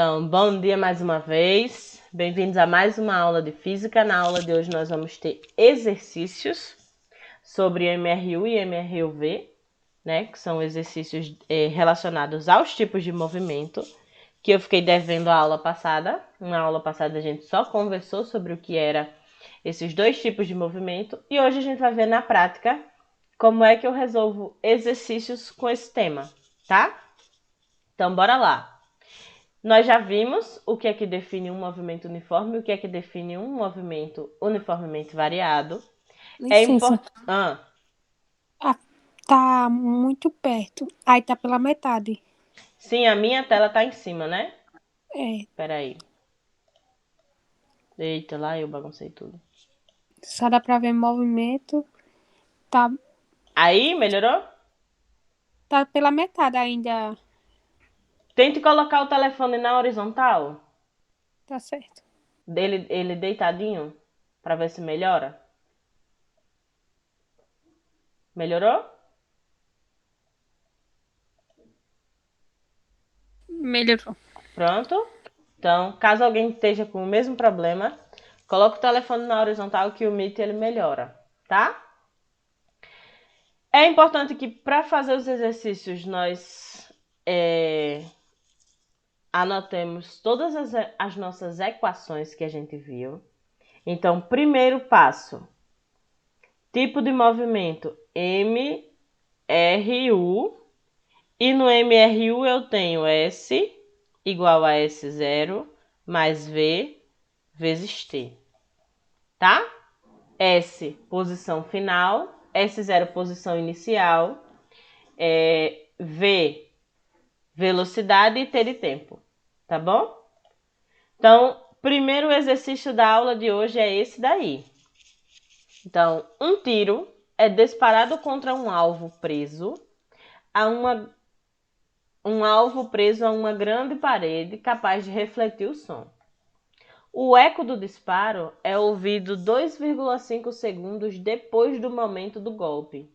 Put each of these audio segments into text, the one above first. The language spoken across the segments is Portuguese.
Então, bom dia mais uma vez. Bem-vindos a mais uma aula de física. Na aula de hoje nós vamos ter exercícios sobre MRU e MRUV, né? Que são exercícios relacionados aos tipos de movimento, que eu fiquei devendo a aula passada. Na aula passada a gente só conversou sobre o que era esses dois tipos de movimento e hoje a gente vai ver na prática como é que eu resolvo exercícios com esse tema, tá? Então, bora lá. Nós já vimos o que é que define um movimento uniforme e o que é que define um movimento uniformemente variado. É Licença. importante. Tá muito perto. Aí tá pela metade. Sim, a minha tela tá em cima, né? É, Espera aí. Eita, lá eu baguncei tudo. só dá pra ver movimento. Tá, Aí, melhorou? tá pela metade ainda. Tente colocar o telefone na horizontal, Tá certo. ele deitadinho, para ver se melhora. Melhorou? Melhorou. Pronto. Então, caso alguém esteja com o mesmo problema, coloque o telefone na horizontal que o Meet ele melhora, tá? É importante que para fazer os exercícios nós anotemos todas as nossas equações que a gente viu. Então, primeiro passo, tipo de movimento MRU, e no MRU eu tenho S igual a S0 mais V vezes T, tá? S, posição final, S0, posição inicial, V, velocidade e T de tempo, tá bom? Então, primeiro exercício da aula de hoje é esse daí. Então, um tiro é disparado contra um alvo preso a uma grande parede capaz de refletir o som. O eco do disparo é ouvido 2,5 segundos depois do momento do golpe.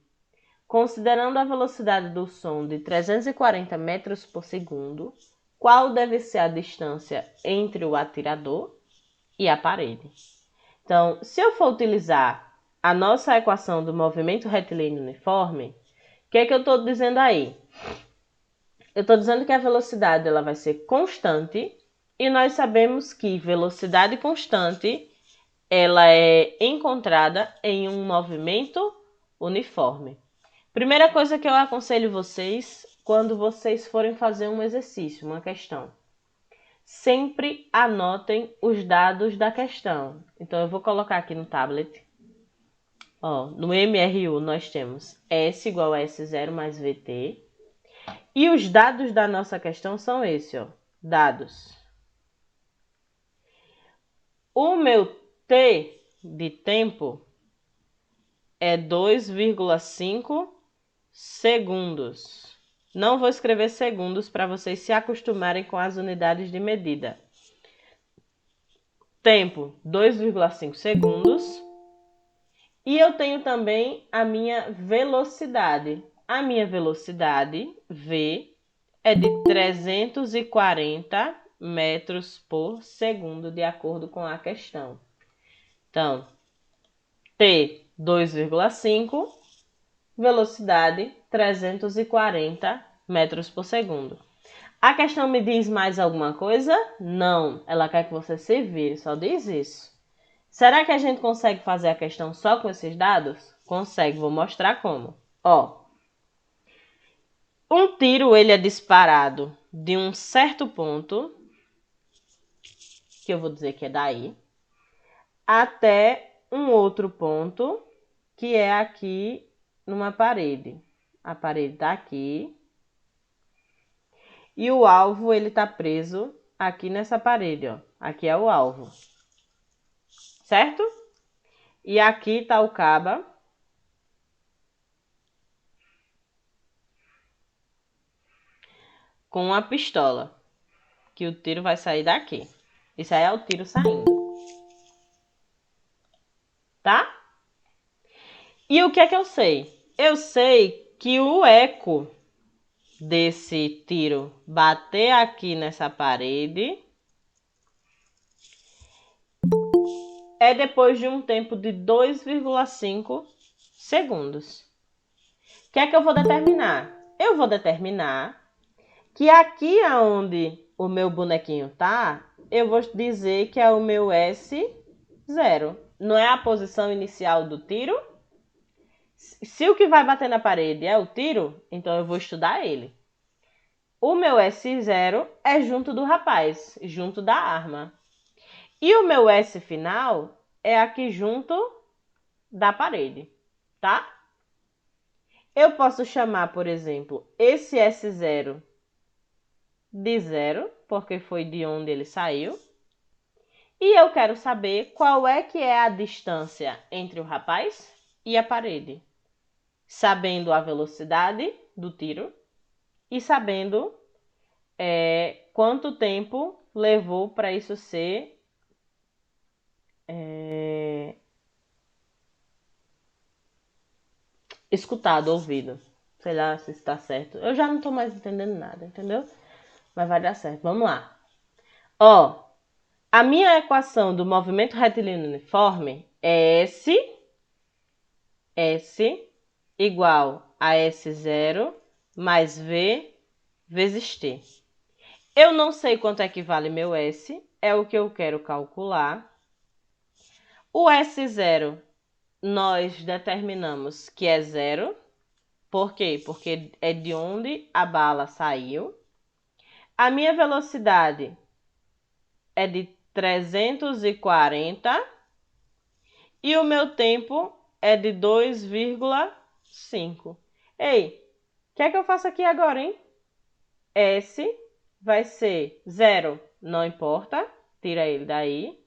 Considerando a velocidade do som de 340 metros por segundo, qual deve ser a distância entre o atirador e a parede? Então, se eu for utilizar a nossa equação do movimento retilíneo uniforme, o que é que eu estou dizendo aí? Eu estou dizendo que a velocidade ela vai ser constante e nós sabemos que velocidade constante ela é encontrada em um movimento uniforme. Primeira coisa que eu aconselho vocês quando vocês forem fazer um exercício, uma questão. Sempre anotem os dados da questão. Então, eu vou colocar aqui no tablet. Ó, no MRU nós temos S igual a S0 mais VT. E os dados da nossa questão são esses, ó. Dados. O meu T de tempo é 2,5 segundos. Não vou escrever segundos para vocês se acostumarem com as unidades de medida. Tempo, 2,5 segundos. E eu tenho também a minha velocidade. A minha velocidade, V, é de 340 metros por segundo, de acordo com a questão. Então, T, 2,5, velocidade, 340 metros por segundo. A questão me diz mais alguma coisa? Não, ela quer que você se vire, só diz isso. Será que a gente consegue fazer a questão só com esses dados? Consegue, vou mostrar como. Ó, um tiro ele é disparado de um certo ponto, que eu vou dizer que é daí, até um outro ponto, que é aqui numa parede. A parede está aqui. E o alvo ele está preso aqui nessa parede, ó. Aqui é o alvo. Certo? E aqui está o cabo com a pistola, que o tiro vai sair daqui. Isso aí é o tiro saindo. Tá? E o que é que eu sei? Eu sei que o eco desse tiro bater aqui nessa parede é depois de um tempo de 2,5 segundos. O que é que eu vou determinar? Eu vou determinar que aqui onde o meu bonequinho tá, eu vou dizer que é o meu S0. Não é a posição inicial do tiro? Se o que vai bater na parede é o tiro, então eu vou estudar ele. O meu S0 é junto do rapaz, junto da arma. E o meu S final é aqui junto da parede, tá? Eu posso chamar, por exemplo, esse S0 de 0, porque foi de onde ele saiu. E eu quero saber qual é que é a distância entre o rapaz e a parede. Sabendo a velocidade do tiro e sabendo quanto tempo levou para isso ser escutado, ouvido. Sei lá se está certo. Eu já não estou mais entendendo nada, entendeu? Mas vai dar certo. Vamos lá. Ó, a minha equação do movimento retilíneo uniforme é S igual a S0 mais V vezes T. Eu não sei quanto é que vale meu S, é o que eu quero calcular. O S0 nós determinamos que é 0. Por quê? Porque é de onde a bala saiu. A minha velocidade é de 340 e o meu tempo é de 2,5. Ei, o que é que eu faço aqui agora, hein? S vai ser 0, não importa, tira ele daí.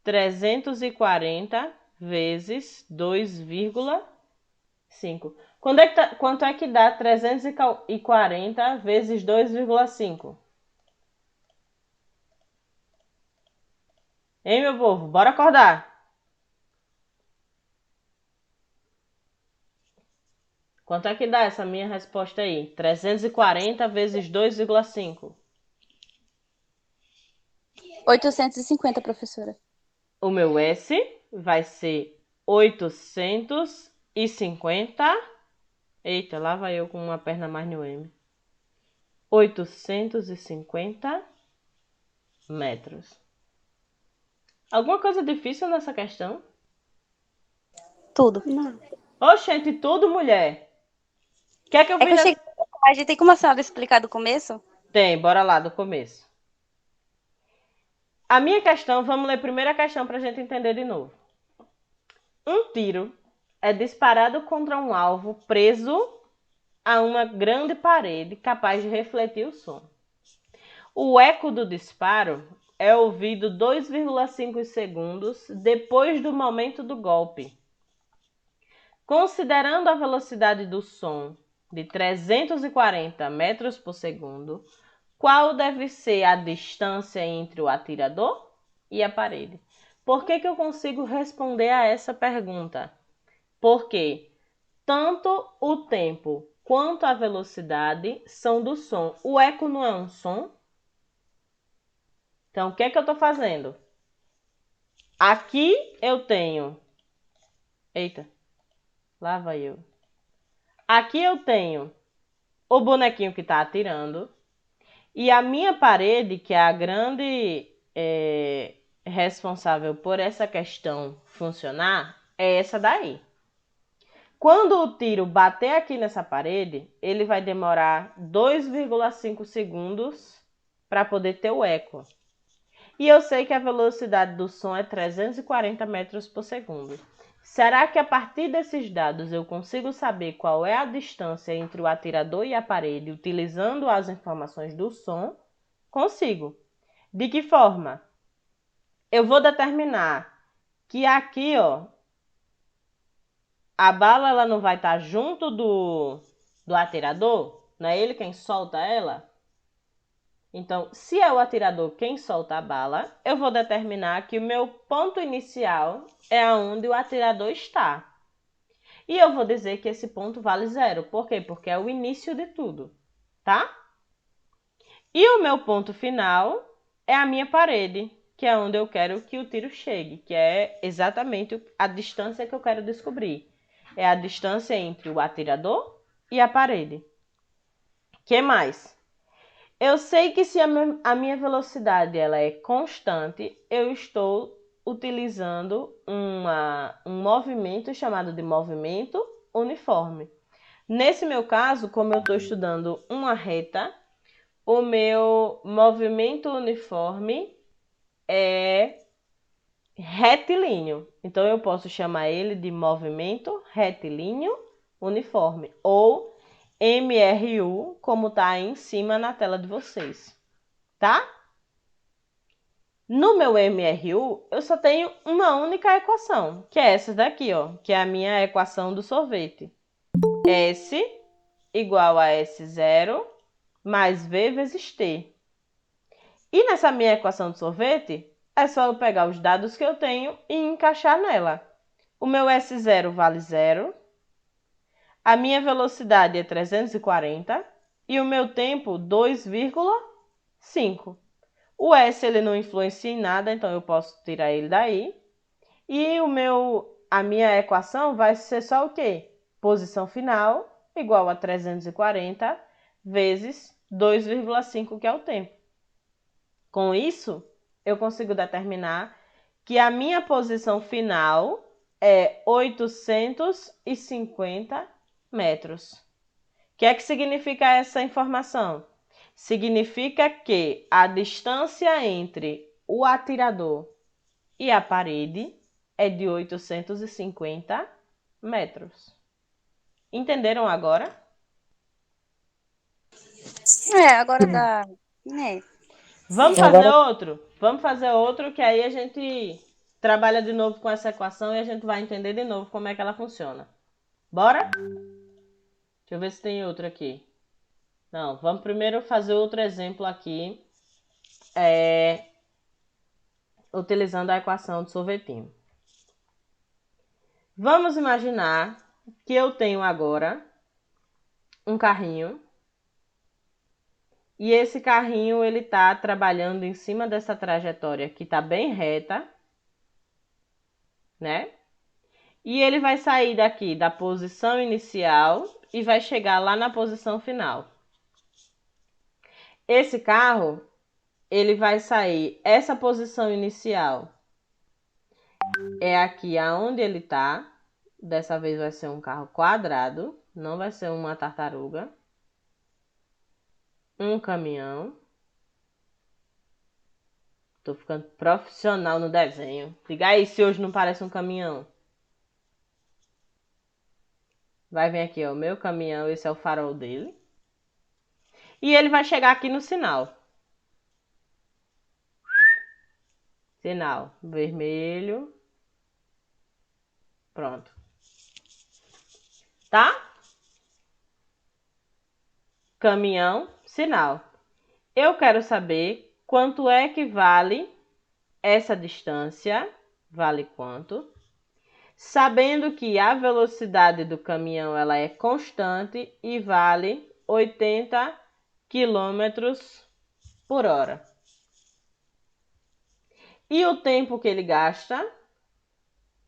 340 vezes 2,5. Quanto é que dá 340 vezes 2,5? Hein, meu povo? Bora acordar! Quanto é que dá essa minha resposta aí? 340 vezes 2,5. 850, professora. O meu S vai ser 850. Eita, lá vai eu com uma perna mais no M. 850 metros. Alguma coisa difícil nessa questão? Tudo. Não. Oxente, tudo, mulher. O que é que eu É fiz? que eu cheguei. A gente tem como a senhora explicar do começo? Tem, bora lá do começo. A minha questão, vamos ler primeiro a questão para a gente entender de novo. Um tiro é disparado contra um alvo preso a uma grande parede capaz de refletir o som. O eco do disparo é ouvido 2,5 segundos depois do momento do golpe. Considerando a velocidade do som de 340 metros por segundo, qual deve ser a distância entre o atirador e a parede? Por que eu consigo responder a essa pergunta? Porque tanto o tempo quanto a velocidade são do som. O eco não é um som? Então, o que eu estou fazendo? Aqui eu tenho... Eita, lá vai eu. Aqui eu tenho o bonequinho que está atirando. E a minha parede, que é a grande responsável por essa questão funcionar, é essa daí. Quando o tiro bater aqui nessa parede, ele vai demorar 2,5 segundos para poder ter o eco. E eu sei que a velocidade do som é 340 metros por segundo. Será que a partir desses dados eu consigo saber qual é a distância entre o atirador e a parede utilizando as informações do som? Consigo. De que forma? Eu vou determinar que aqui, ó, a bala ela não vai estar junto do atirador, não é ele quem solta ela? Então, se é o atirador quem solta a bala, eu vou determinar que o meu ponto inicial é onde o atirador está. E eu vou dizer que esse ponto vale 0. Por quê? Porque é o início de tudo, tá? E o meu ponto final é a minha parede, que é onde eu quero que o tiro chegue, que é exatamente a distância que eu quero descobrir. É a distância entre o atirador e a parede. Que mais? Eu sei que se a minha velocidade ela é constante, eu estou utilizando um movimento chamado de movimento uniforme. Nesse meu caso, como eu estou estudando uma reta, o meu movimento uniforme é retilíneo. Então, eu posso chamar ele de movimento retilíneo uniforme, ou MRU, como está aí em cima na tela de vocês, tá? No meu MRU, eu só tenho uma única equação, que é essa daqui, ó, que é a minha equação do sorvete. S igual a S0 mais V vezes T. E nessa minha equação de sorvete, é só eu pegar os dados que eu tenho e encaixar nela. O meu S0 vale 0, a minha velocidade é 340 e o meu tempo 2,5. O S ele não influencia em nada, então eu posso tirar ele daí. E a minha equação vai ser só o quê? Posição final igual a 340 vezes 2,5, que é o tempo. Com isso, eu consigo determinar que a minha posição final é 850 metros. O que é que significa essa informação? Significa que a distância entre o atirador e a parede é de 850 metros. Entenderam agora? Agora dá. Né? Vamos Sim. fazer outro? Vamos fazer outro que aí a gente trabalha de novo com essa equação e a gente vai entender de novo como é que ela funciona. Bora? Deixa eu ver se tem outro aqui. Não, vamos primeiro fazer outro exemplo aqui, utilizando a equação de sorvetinho. Vamos imaginar que eu tenho agora um carrinho e esse carrinho ele está trabalhando em cima dessa trajetória que está bem reta, né? E ele vai sair daqui da posição inicial e vai chegar lá na posição final. Esse carro, ele vai sair, essa posição inicial é aqui aonde ele está. Dessa vez vai ser um carro quadrado, não vai ser uma tartaruga. Um caminhão. Tô ficando profissional no desenho. Diga aí se hoje não parece um caminhão. Vai vir aqui, ó, o meu caminhão, esse é o farol dele. E ele vai chegar aqui no sinal. Sinal vermelho. Pronto. Tá? Caminhão, sinal. Eu quero saber quanto é que vale essa distância. Vale quanto? Sabendo que a velocidade do caminhão ela é constante e vale 80 quilômetros por hora. E o tempo que ele gasta?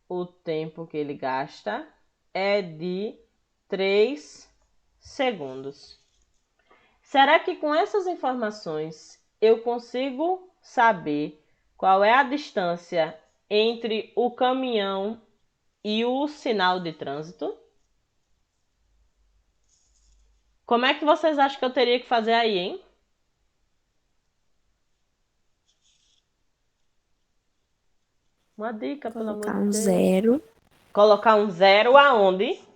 O tempo que ele gasta é de 3 segundos. Será que com essas informações eu consigo saber qual é a distância entre o caminhão e o sinal de trânsito? Como é que vocês acham que eu teria que fazer aí, hein? Uma dica, pelo amor Colocar de um Deus. 0 Colocar um 0 aonde?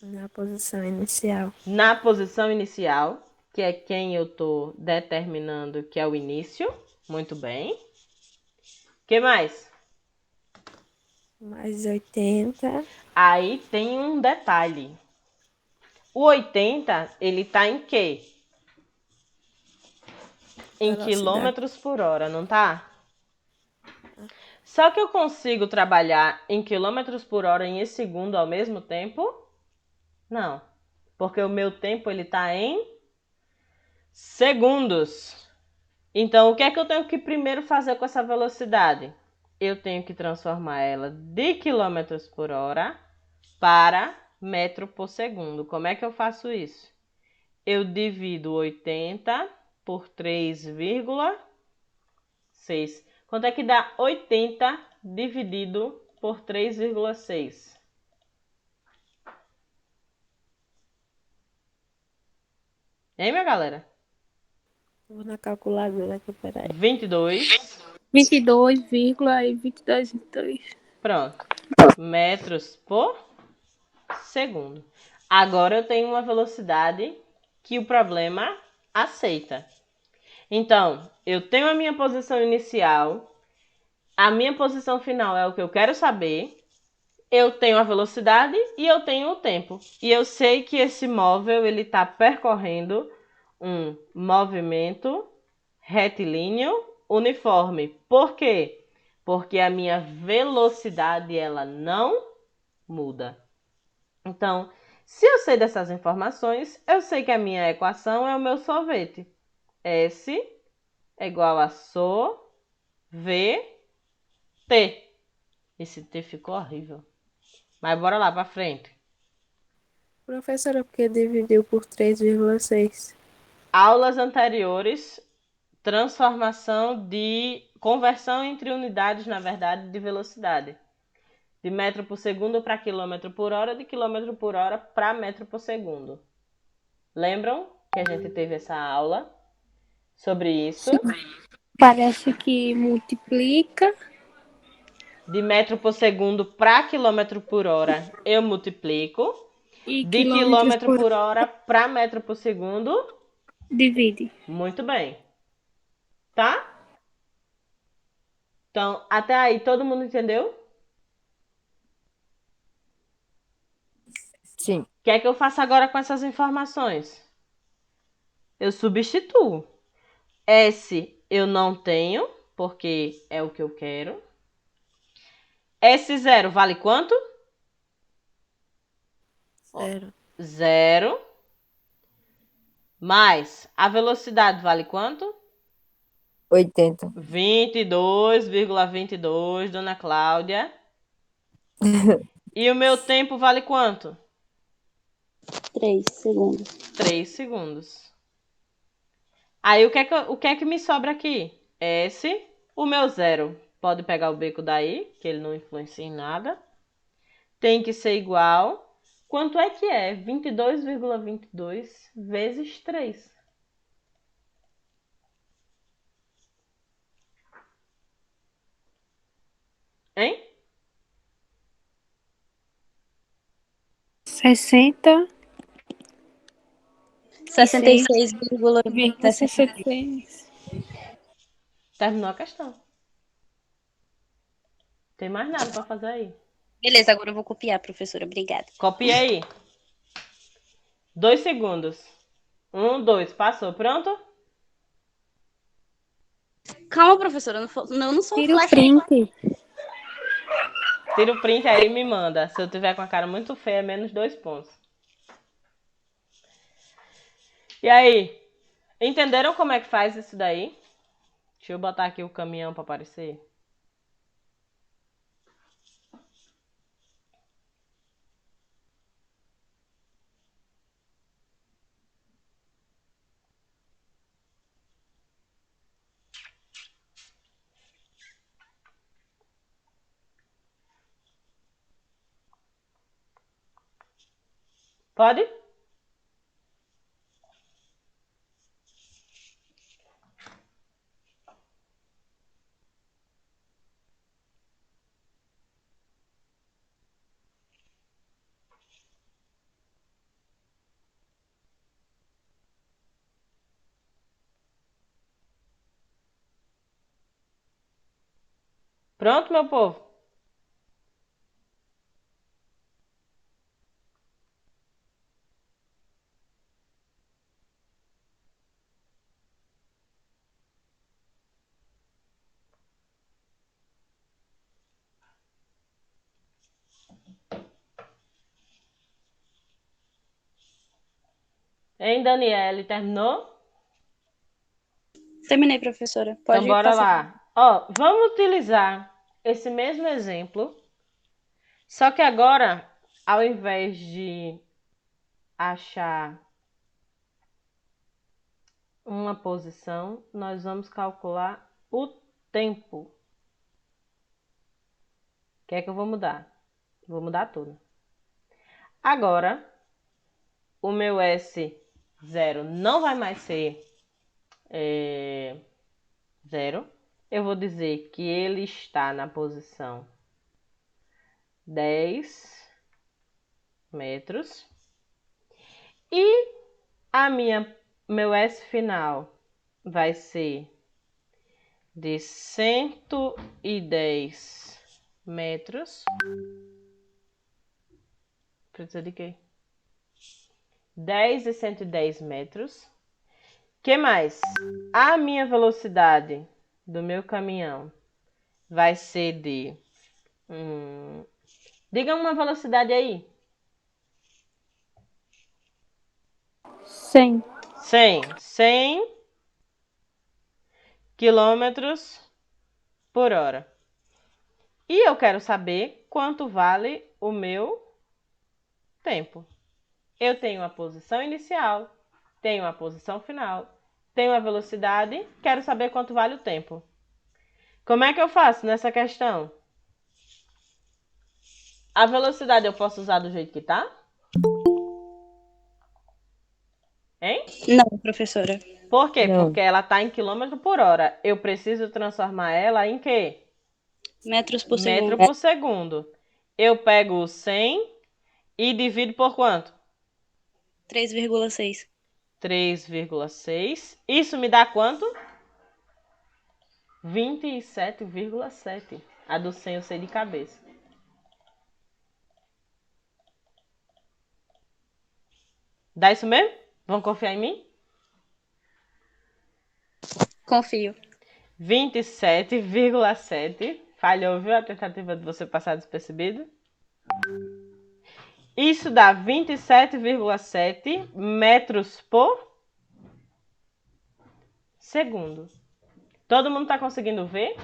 na posição inicial. Na posição inicial, que é quem eu estou determinando que é o início. Muito bem. O que mais? Mais 80. Aí tem um detalhe. O 80, ele tá em quê? Em Velocidade. quilômetros por hora, não tá? Só que eu consigo trabalhar em quilômetros por hora e em segundo ao mesmo tempo? Não. porque o meu tempo ele está em segundos. Então, o que é que eu tenho que primeiro fazer com essa velocidade? Eu tenho que transformar ela de quilômetros por hora para metro por segundo. Como é que eu faço isso? Eu divido 80 por 3,6. Quanto é que dá 80 dividido por 3,6? Hein, minha galera? Vou na calculadora aqui, peraí. 22. 22,22. Pronto. Metros por segundo. Agora eu tenho uma velocidade que o problema aceita. Então, eu tenho a minha posição inicial, a minha posição final é o que eu quero saber, eu tenho a velocidade e eu tenho o tempo. E eu sei que esse móvel ele está percorrendo um movimento retilíneo uniforme. Por quê? Porque a minha velocidade ela não muda. Então, se eu sei dessas informações, eu sei que a minha equação é o meu sorvete. S é igual a T. Esse T ficou horrível. Mas bora lá para frente. Professora, porque dividiu por 3,6. Aulas anteriores, transformação de conversão entre unidades, na verdade, de velocidade. De metro por segundo para quilômetro por hora, de quilômetro por hora para metro por segundo. Lembram que a gente teve essa aula sobre isso? Sim. Parece que multiplica. De metro por segundo para quilômetro por hora, eu multiplico. E De quilômetros quilômetro por por hora para metro por segundo, divide. muito bem. Tá? Então, até aí, todo mundo entendeu? Sim. O que é que eu faço agora com essas informações? Eu substituo. S eu não tenho, porque é o que eu quero. S0 vale quanto? Zero. 0. Mais a velocidade vale quanto? 80. 22,22, dona Cláudia. E o meu tempo vale quanto? 3 segundos. 3 segundos. Aí o que é que me sobra aqui? S, o meu 0. Pode pegar o beco daí, que ele não influencia em nada. Tem que ser igual. Quanto é que é? 22,22 vezes 3. Hein? 60. 66,66. 66. Terminou a questão. Tem mais nada para fazer aí. Beleza, agora eu vou copiar, professora. Obrigada. Copia aí. 2 segundos. 1, 2. Passou. Pronto? Calma, professora. Eu não sou Tira o flash. print. Tira o print aí e me manda. Se eu tiver com a cara muito feia, é menos 2 pontos. E aí? Entenderam como é que faz isso daí? Deixa eu botar aqui o caminhão para aparecer. Pode? Pronto, meu povo? Hein, Daniele, terminou? Terminei, professora. Então, Pode bora passar. lá. Ó, vamos utilizar esse mesmo exemplo, só que agora, ao invés de achar uma posição, nós vamos calcular o tempo. O que é que eu vou mudar? Vou mudar tudo. Agora, o meu S0 não vai mais ser 0. Eu vou dizer que ele está na posição 10 metros. E meu S final vai ser de 110 metros. Precisa de quê? 10 e 110 metros. Que mais? A minha velocidade do meu caminhão vai ser de... diga uma velocidade aí. 100. 100 quilômetros por hora. E eu quero saber quanto vale o meu tempo. Eu tenho a posição inicial, tenho a posição final, tenho a velocidade, quero saber quanto vale o tempo. Como é que eu faço nessa questão? A velocidade eu posso usar do jeito que tá? Hein? Não, professora. Por quê? Não. Porque ela tá em quilômetro por hora. Eu preciso transformar ela em quê? Metros por Metro segundo. por segundo. Eu pego o 100 e divido por quanto? 3,6. 3,6. Isso me dá quanto? 27,7. A do 100 eu sei de cabeça. Dá isso mesmo? Vão confiar em mim? Confio. 27,7. Falhou, viu? A tentativa de você passar despercebido. Isso dá 27,7 metros por segundo. Todo mundo tá conseguindo ver?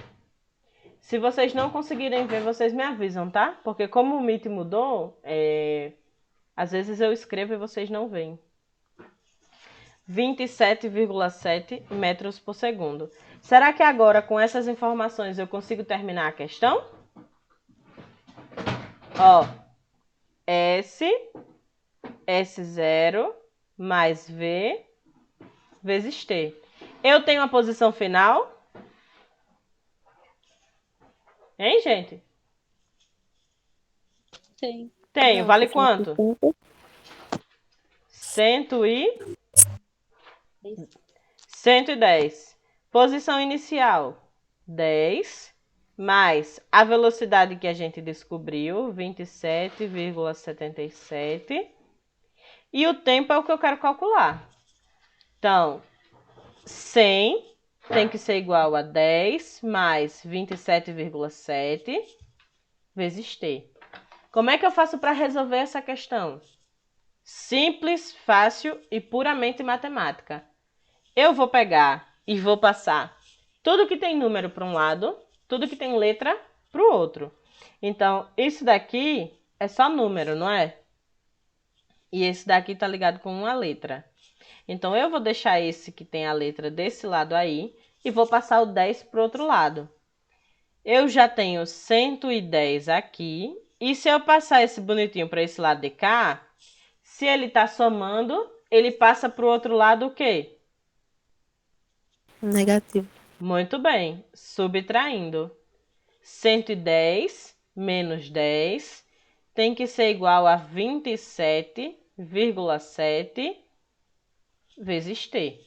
Se vocês não conseguirem ver, vocês me avisam, tá? Porque como o Meet mudou, às vezes eu escrevo e vocês não veem. 27,7 metros por segundo. Será que agora, com essas informações, eu consigo terminar a questão? Ó, S0 mais V vezes T. Eu tenho a posição final? Hein, gente? Tem. Tenho. Não, Vale tô falando quanto? do tempo. 110. Posição inicial, 10, mais a velocidade que a gente descobriu, 27,77. E o tempo é o que eu quero calcular. Então, 100 tem que ser igual a 10 mais 27,7 vezes T. Como é que eu faço para resolver essa questão? Simples, fácil e puramente matemática. Eu vou pegar e vou passar tudo que tem número para um lado, tudo que tem letra para o outro. Então, isso daqui é só número, não é? E esse daqui tá ligado com uma letra. Então, eu vou deixar esse que tem a letra desse lado aí e vou passar o 10 para o outro lado. Eu já tenho 110 aqui. E se eu passar esse bonitinho para esse lado de cá, se ele está somando, ele passa para o outro lado o quê? Negativo. Muito bem. Subtraindo. 110 menos 10 tem que ser igual a 27,7 vezes T.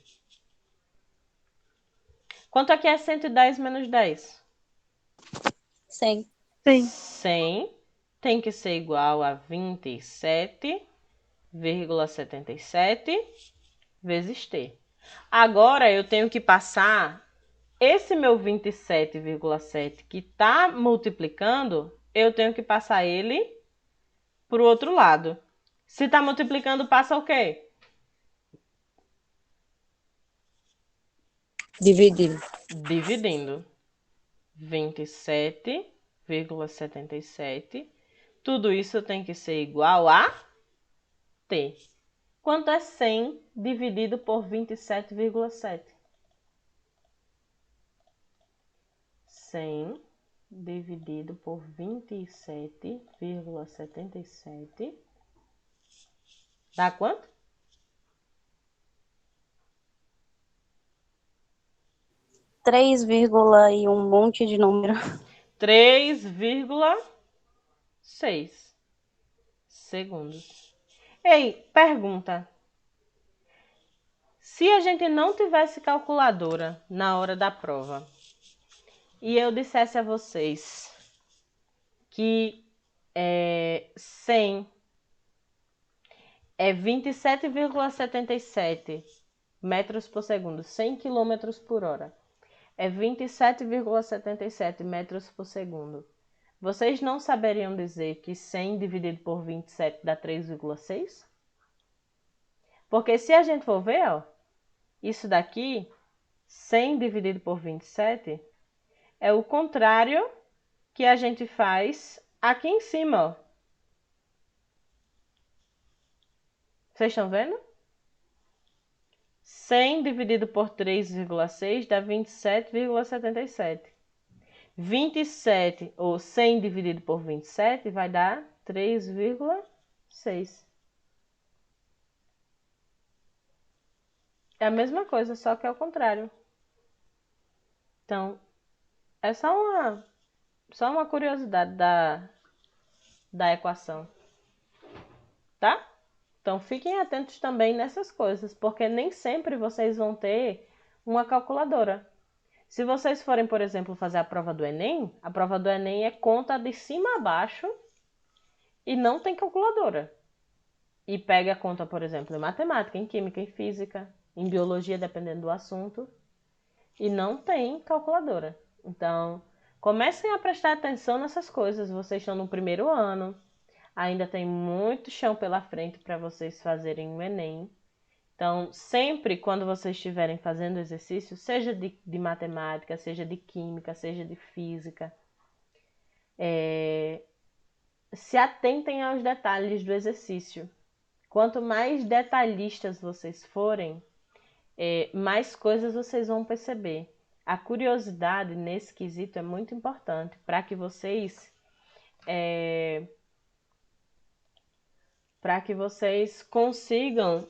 Quanto aqui é 110 menos 10? 100. 100. 100 tem que ser igual a 27,77 vezes T. Agora eu tenho que passar esse meu 27,7 que está multiplicando, eu tenho que passar ele para o outro lado. Se está multiplicando, passa o quê? Dividido. Dividindo. 27,77. Tudo isso tem que ser igual a T. Quanto é 100 dividido por 27,7? 100 dividido por 27,77 dá quanto? 3, e um monte de número. 3,6 segundos. Ei, pergunta. Se a gente não tivesse calculadora na hora da prova e eu dissesse a vocês que 100 é 27,77 metros por segundo, 100 quilômetros por hora, é 27,77 metros por segundo. Vocês não saberiam dizer que 100 dividido por 27 dá 3,6? Porque se a gente for ver, ó, isso daqui, 100 dividido por 27, é o contrário que a gente faz aqui em cima, ó. Vocês estão vendo? 100 dividido por 3,6 dá 27,77. 27, ou 100 dividido por 27, vai dar 3,6. É a mesma coisa, só que é o contrário. Então, é só uma curiosidade da equação, tá? Então, fiquem atentos também nessas coisas, porque nem sempre vocês vão ter uma calculadora. Se vocês forem, por exemplo, fazer a prova do Enem é conta de cima a baixo e não tem calculadora. E pega a conta, por exemplo, em matemática, em química, em física, em biologia, dependendo do assunto, e não tem calculadora. Então, comecem a prestar atenção nessas coisas. Vocês estão no primeiro ano, ainda tem muito chão pela frente para vocês fazerem o Enem. Então, sempre quando vocês estiverem fazendo exercício, seja de matemática, seja de química, seja de física, se atentem aos detalhes do exercício. Quanto mais detalhistas vocês forem, mais coisas vocês vão perceber. A curiosidade nesse quesito é muito importante para que vocês consigam,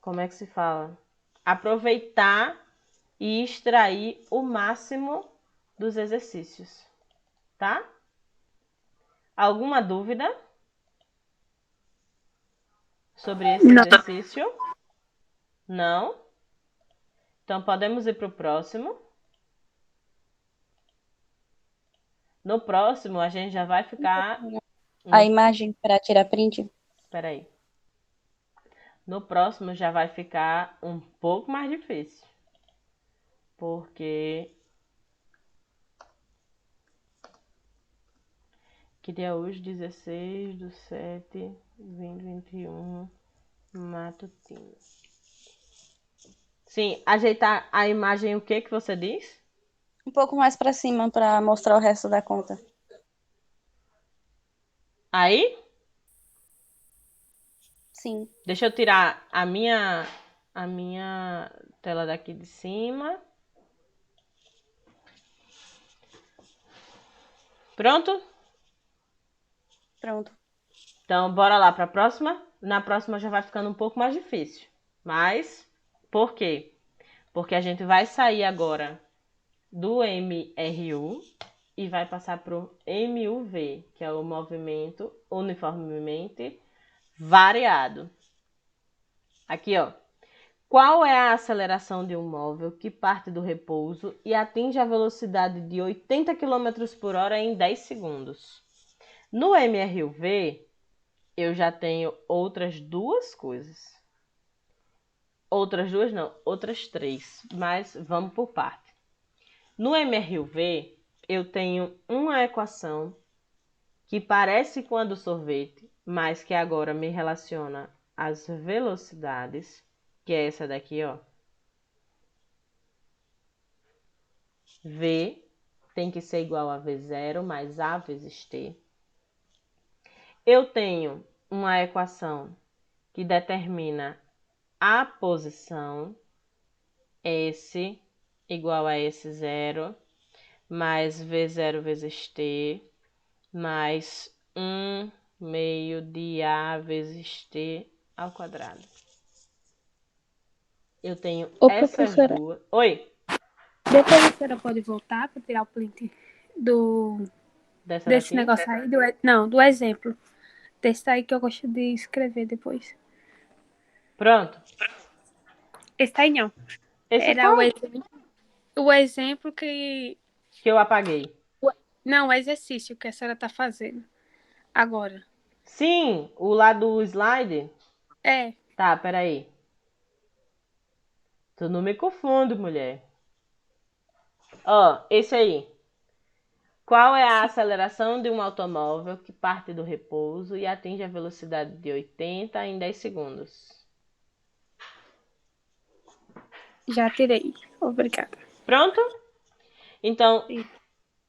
como é que se fala? Aproveitar e extrair o máximo dos exercícios, tá? Alguma dúvida sobre esse exercício? Não? Então, podemos ir para o próximo. No próximo, a gente já vai ficar... A imagem para tirar print? Espera aí. No próximo, já vai ficar um pouco mais difícil. Porque... que dia hoje? 16/7/2021, matutino. Sim, ajeitar a imagem, o que você diz? Um pouco mais para cima para mostrar o resto da conta. Aí? Sim. Deixa eu tirar a minha tela daqui de cima. Pronto? Pronto. Então, bora lá para a próxima. Na próxima já vai ficando um pouco mais difícil. Mas, por quê? Porque a gente vai sair agora do MRU e vai passar para o MUV, que é o movimento uniformemente variado. Aqui, ó. Qual é a aceleração de um móvel que parte do repouso e atinge a velocidade de 80 km por hora em 10 segundos? No MRUV, eu já tenho outras duas coisas. Outras duas não, outras três, mas vamos por parte. No MRUV, eu tenho uma equação que parece com a do sorvete, mas que agora me relaciona às velocidades, que é essa daqui, ó. V tem que ser igual a V0 mais A vezes T. Eu tenho uma equação que determina a posição S igual a S0 mais V0 vezes T mais 1 meio de A vezes T ao quadrado. Eu tenho Ô, essas professora, duas. Oi, depois a senhora pode voltar para tirar o print dessa desse daqui. negócio aí? Não, do exemplo. Desse aí que eu gosto de escrever depois. Pronto. Esse aí não. Esse Era qual? o exemplo que. Que eu apaguei. Não, o exercício que a senhora está fazendo agora. Sim, o lá do slide. É, Tá, peraí. Tu não me confunde, mulher. Ó, esse aí. Qual é a aceleração de um automóvel que parte do repouso e atinge a velocidade de 80 em 10 segundos? já tirei. Obrigada. Pronto? Então, Sim.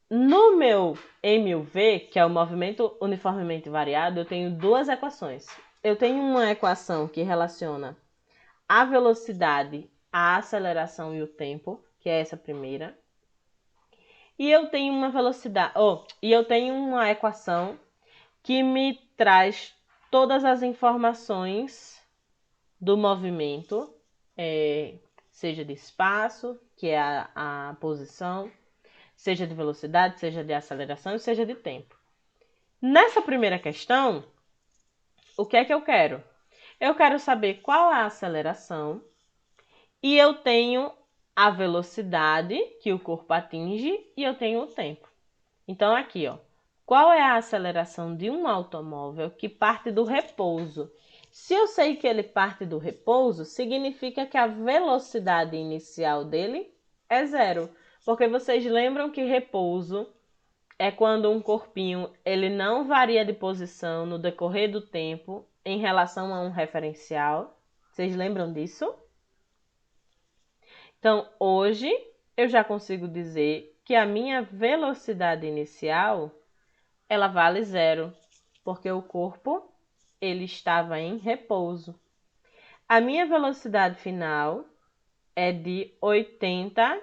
no meu M/V, que é o movimento uniformemente variado, eu tenho duas equações. Eu tenho uma equação que relaciona a velocidade, a aceleração e o tempo, que é essa primeira. E eu tenho uma velocidade, e eu tenho uma equação que me traz todas as informações do movimento, seja de espaço, que é a posição, seja de velocidade, seja de aceleração e seja de tempo. Nessa primeira questão, o que é que eu quero? Eu quero saber qual é a aceleração e eu tenho a velocidade que o corpo atinge e eu tenho o tempo. Então, aqui, ó, qual é a aceleração de um automóvel que parte do repouso? Se eu sei que ele parte do repouso, significa que a velocidade inicial dele é zero. Porque vocês lembram que repouso é quando um corpinho ele não varia de posição no decorrer do tempo em relação a um referencial. Vocês lembram disso? Então, hoje eu já consigo dizer que a minha velocidade inicial ela vale zero, porque o corpo ele estava em repouso. A minha velocidade final é de 80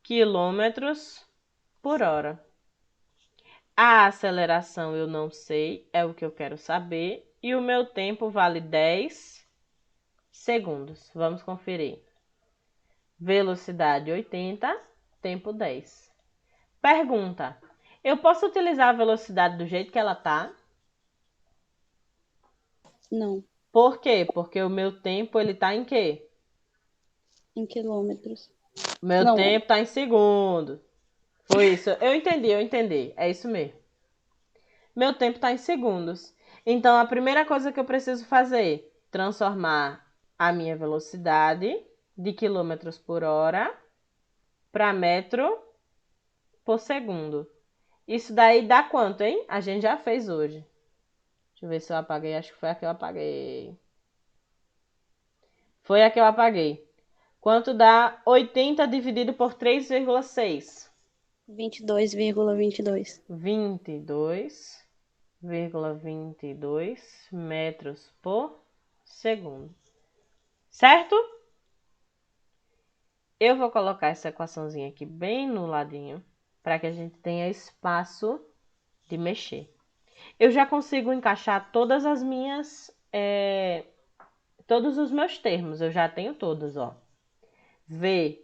quilômetros por hora. A aceleração eu não sei, é o que eu quero saber, e o meu tempo vale 10 segundos. Vamos conferir. Velocidade 80, tempo 10. Pergunta: eu posso utilizar a velocidade do jeito que ela tá? Não, Por quê? Porque o meu tempo ele tá em quê? em quilômetros. Meu Não, tempo tá em segundos. Foi isso. Eu entendi. É isso mesmo. Meu tempo tá em segundos. Então, a primeira coisa que eu preciso fazer, transformar a minha velocidade de quilômetros por hora para metro por segundo. Isso daí dá quanto, hein? A gente já fez hoje. Deixa eu ver se eu apaguei. Acho que foi a que eu apaguei. Foi a que eu apaguei. Quanto dá 80 dividido por 3,6? 22,22. 22,22 metros por segundo. Certo? Eu vou colocar essa equaçãozinha aqui bem no ladinho para que a gente tenha espaço de mexer. Eu já consigo encaixar todas as minhas, todos os meus termos. Eu já tenho todos, ó. V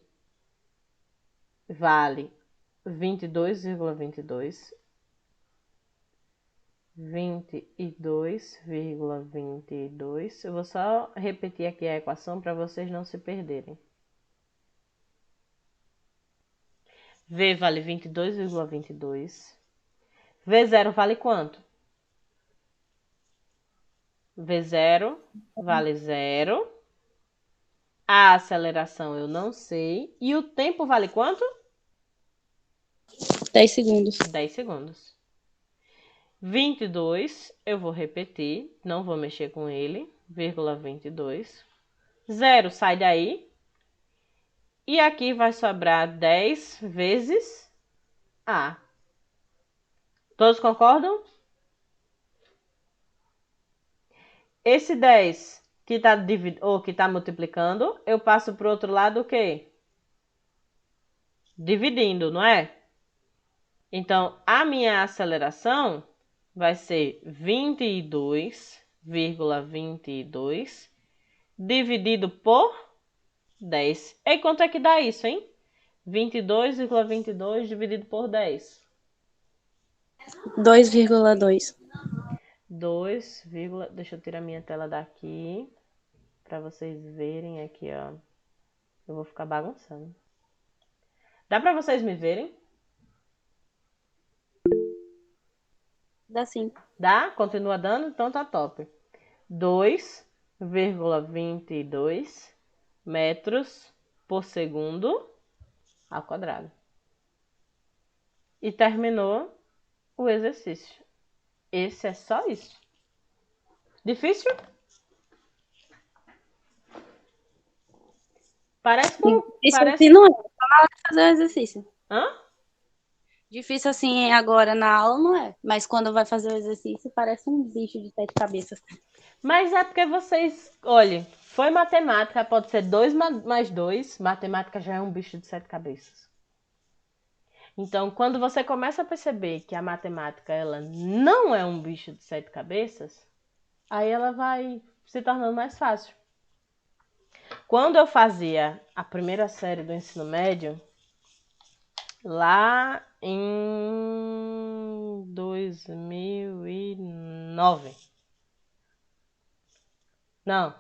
vale 22,22. 22,22. Eu vou só repetir aqui a equação para vocês não se perderem. V vale 22,22. V0 vale quanto? V0 vale 0. A aceleração eu não sei. E o tempo vale quanto? 10 segundos. 10 segundos. 22, eu vou repetir, não vou mexer com ele, vírgula 22. 0 sai daí. E aqui vai sobrar 10 vezes A. Todos concordam? Esse 10 que está multiplicando, eu passo para o outro lado o quê? Dividindo, não é? Então, a minha aceleração vai ser 22,22 dividido por 10. E quanto é que dá isso, hein? 22,22 dividido por 10. 2,2. 2, deixa eu tirar minha tela daqui para vocês verem aqui, ó. Eu vou ficar bagunçando. Dá para vocês me verem? Dá sim. Dá? Continua dando? Então tá top. 2,22 metros por segundo ao quadrado. E terminou o exercício. Esse é só isso. Difícil? Parece Difícil parece... assim não é. Só na hora de fazer o exercício. Hã? Difícil assim agora na aula não é. Mas quando vai fazer o exercício, parece um bicho de 7 cabeças. Mas é porque vocês... Olha, foi matemática, pode ser 2 mais 2. Matemática já é um bicho de 7 cabeças. Então, quando você começa a perceber que a matemática ela não é um bicho de 7 cabeças, aí ela vai se tornando mais fácil. Quando eu fazia a primeira série do ensino médio, lá em 2009. Não,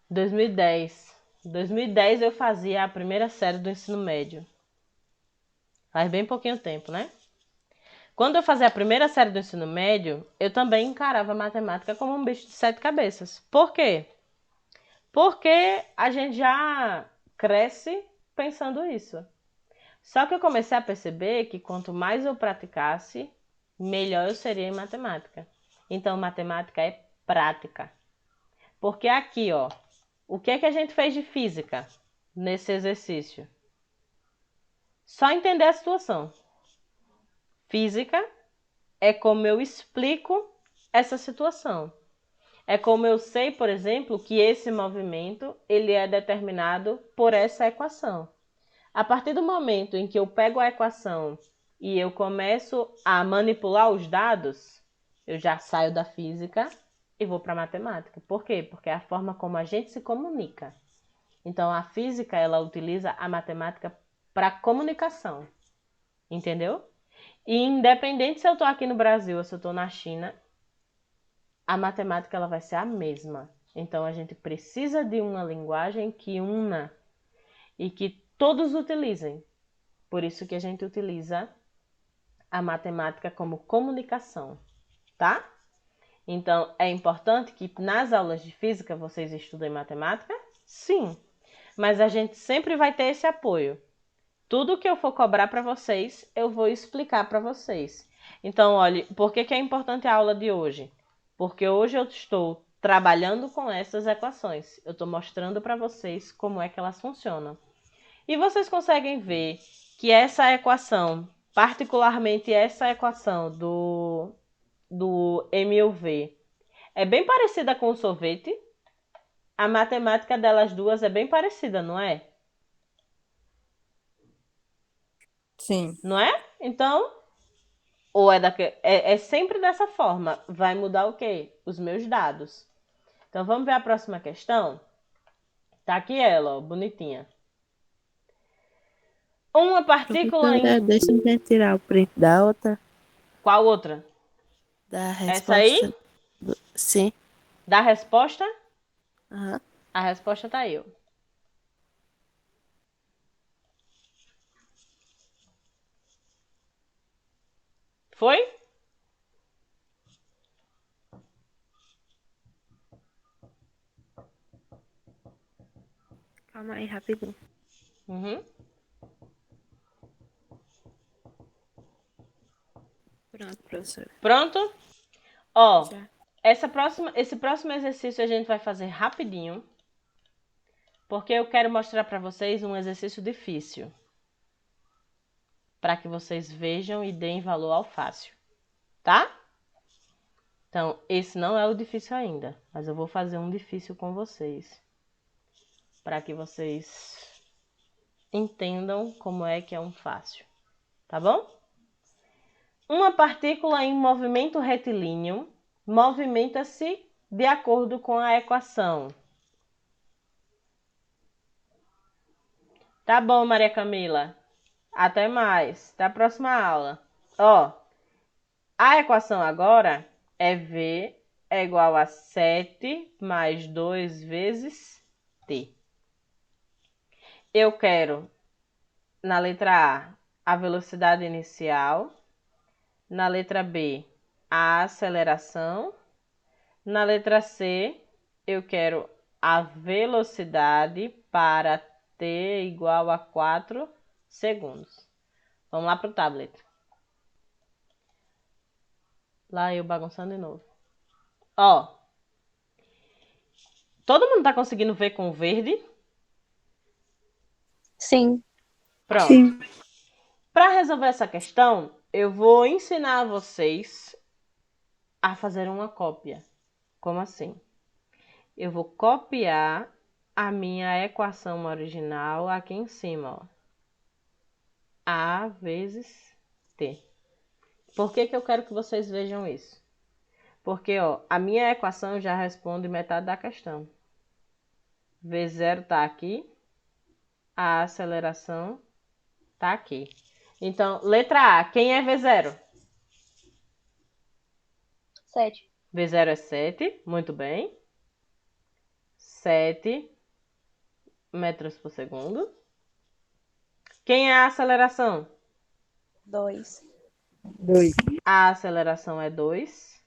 2010. Em 2010 eu fazia a primeira série do ensino médio. Faz bem pouquinho tempo, né? Quando eu fazia a primeira série do ensino médio, eu também encarava a matemática como um bicho de 7 cabeças. Por quê? Porque a gente já cresce pensando isso. Só que eu comecei a perceber que quanto mais eu praticasse, melhor eu seria em matemática. Então, matemática é prática. Porque aqui, ó, o que é que a gente fez de física nesse exercício? Só entender a situação. Física é como eu explico essa situação. É como eu sei, por exemplo, que esse movimento ele é determinado por essa equação. A partir do momento em que eu pego a equação e eu começo a manipular os dados, eu já saio da física e vou para a matemática. Por quê? Porque é a forma como a gente se comunica. Então, a física, ela utiliza a matemática para comunicação. Entendeu? E independente se eu estou aqui no Brasil ou se eu estou na China, a matemática ela vai ser a mesma. Então, a gente precisa de uma linguagem que una e que todos utilizem. Por isso que a gente utiliza a matemática como comunicação, tá? Então, é importante que nas aulas de física vocês estudem matemática? Sim. Mas a gente sempre vai ter esse apoio. Tudo que eu for cobrar para vocês, eu vou explicar para vocês. Então, olha, por que é importante a aula de hoje? Porque hoje eu estou trabalhando com essas equações. Eu estou mostrando para vocês como é que elas funcionam. E vocês conseguem ver que essa equação, particularmente essa equação do MUV, é bem parecida com o sorvete. A matemática delas duas é bem parecida, não é? Sim. Não é? Então, ou é sempre dessa forma. Vai mudar o quê? Os meus dados. Então, vamos ver a próxima questão? Tá aqui ela, ó, bonitinha. Uma partícula Professora, deixa eu tirar o print da outra, Qual outra? da Essa aí? resposta. Sim. Da resposta? Aham. A resposta tá aí, ó. Foi? Calma aí, rapidinho. Uhum. Pronto, professora. Pronto? Ó, Já. esse próximo exercício a gente vai fazer rapidinho. Porque eu quero mostrar para vocês um exercício difícil. Para que vocês vejam e deem valor ao fácil. Tá? Então, esse não é o difícil ainda. Mas eu vou fazer um difícil com vocês. Para que vocês entendam como é que é um fácil. Tá bom? Uma partícula em movimento retilíneo movimenta-se de acordo com a equação. Tá bom, Maria Camila. Até mais. Até a próxima aula. Ó, a equação agora é V é igual a 7 mais 2 vezes T. Eu quero, na letra A velocidade inicial. Na letra B, a aceleração. Na letra C, eu quero a velocidade para T igual a 4 segundos. Vamos lá para o tablet. Lá eu bagunçando de novo. Ó. Todo mundo tá conseguindo ver com o verde? Sim. Pronto. Sim. Para resolver essa questão, eu vou ensinar vocês a fazer uma cópia. Como assim? Eu vou copiar a minha equação original aqui em cima, ó. A vezes T. Por que que eu quero que vocês vejam isso? Porque, ó, a minha equação já responde metade da questão. V0 tá aqui. A aceleração tá aqui. Então, letra A, quem é V0? 7. V0 é 7, muito bem. 7 metros por segundo. Quem é a aceleração? 2. A aceleração é 2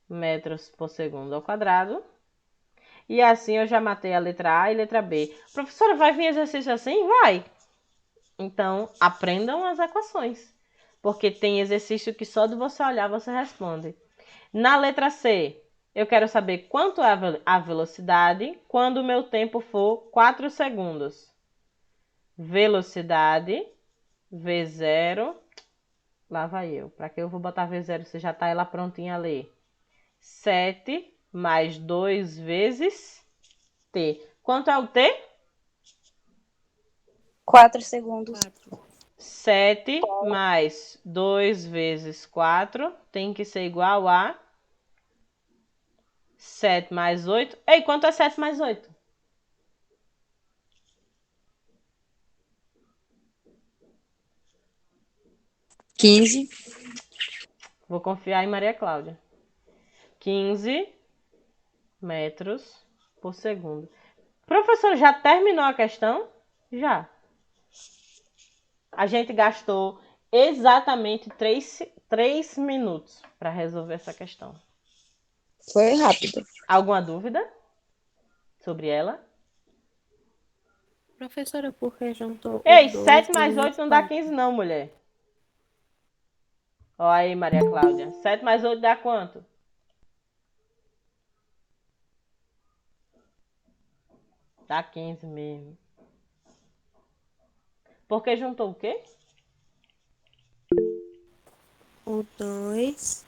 metros por segundo ao quadrado. E assim eu já matei a letra A e letra B. Professora, vai vir exercício assim? Vai! Então, aprendam as equações. Porque tem exercício que só de você olhar você responde. Na letra C, eu quero saber quanto é a velocidade quando o meu tempo for 4 segundos. Velocidade, V0. Lá vai eu. Para que eu vou botar V0 se já está ela prontinha a ler? 7 mais 2 vezes T. Quanto é o T? 4 segundos. 7 mais 2 vezes 4 tem que ser igual a 7 mais 8. Ei, quanto é 7 mais 8? Quinze. Vou confiar em Maria Cláudia. 15 metros por segundo. Professor, já terminou a questão? Já. A gente gastou exatamente 3 minutos para resolver essa questão. Foi rápido. Alguma dúvida sobre ela? Professora, por que juntou Ei, o 7 2 mais vezes 8 não dá 4? 15 não, mulher. Olha aí, Maria Cláudia. 7 mais 8 dá quanto? Dá 15 mesmo. Porque juntou o quê? O 2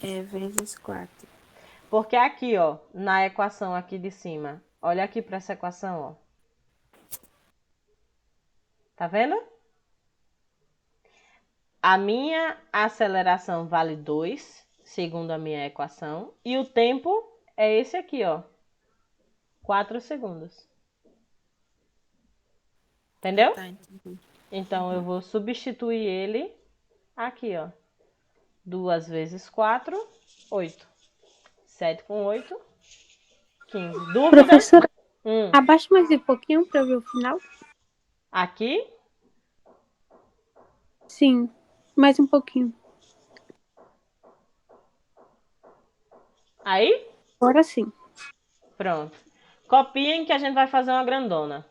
é vezes 4. Porque aqui, ó, na equação aqui de cima. Olha aqui para essa equação, ó. Tá vendo? A minha aceleração vale 2, segundo a minha equação. E o tempo é esse aqui, ó. 4 segundos. Entendeu? Tá, entendi. Então, eu vou substituir ele aqui, ó. 2 vezes 4, 8. 7 com 8, 15. Dúvida? Professora, Hum. abaixa mais um pouquinho para eu ver o final. Aqui? Sim, mais um pouquinho. Aí? Agora sim. Pronto. Copiem que a gente vai fazer uma grandona.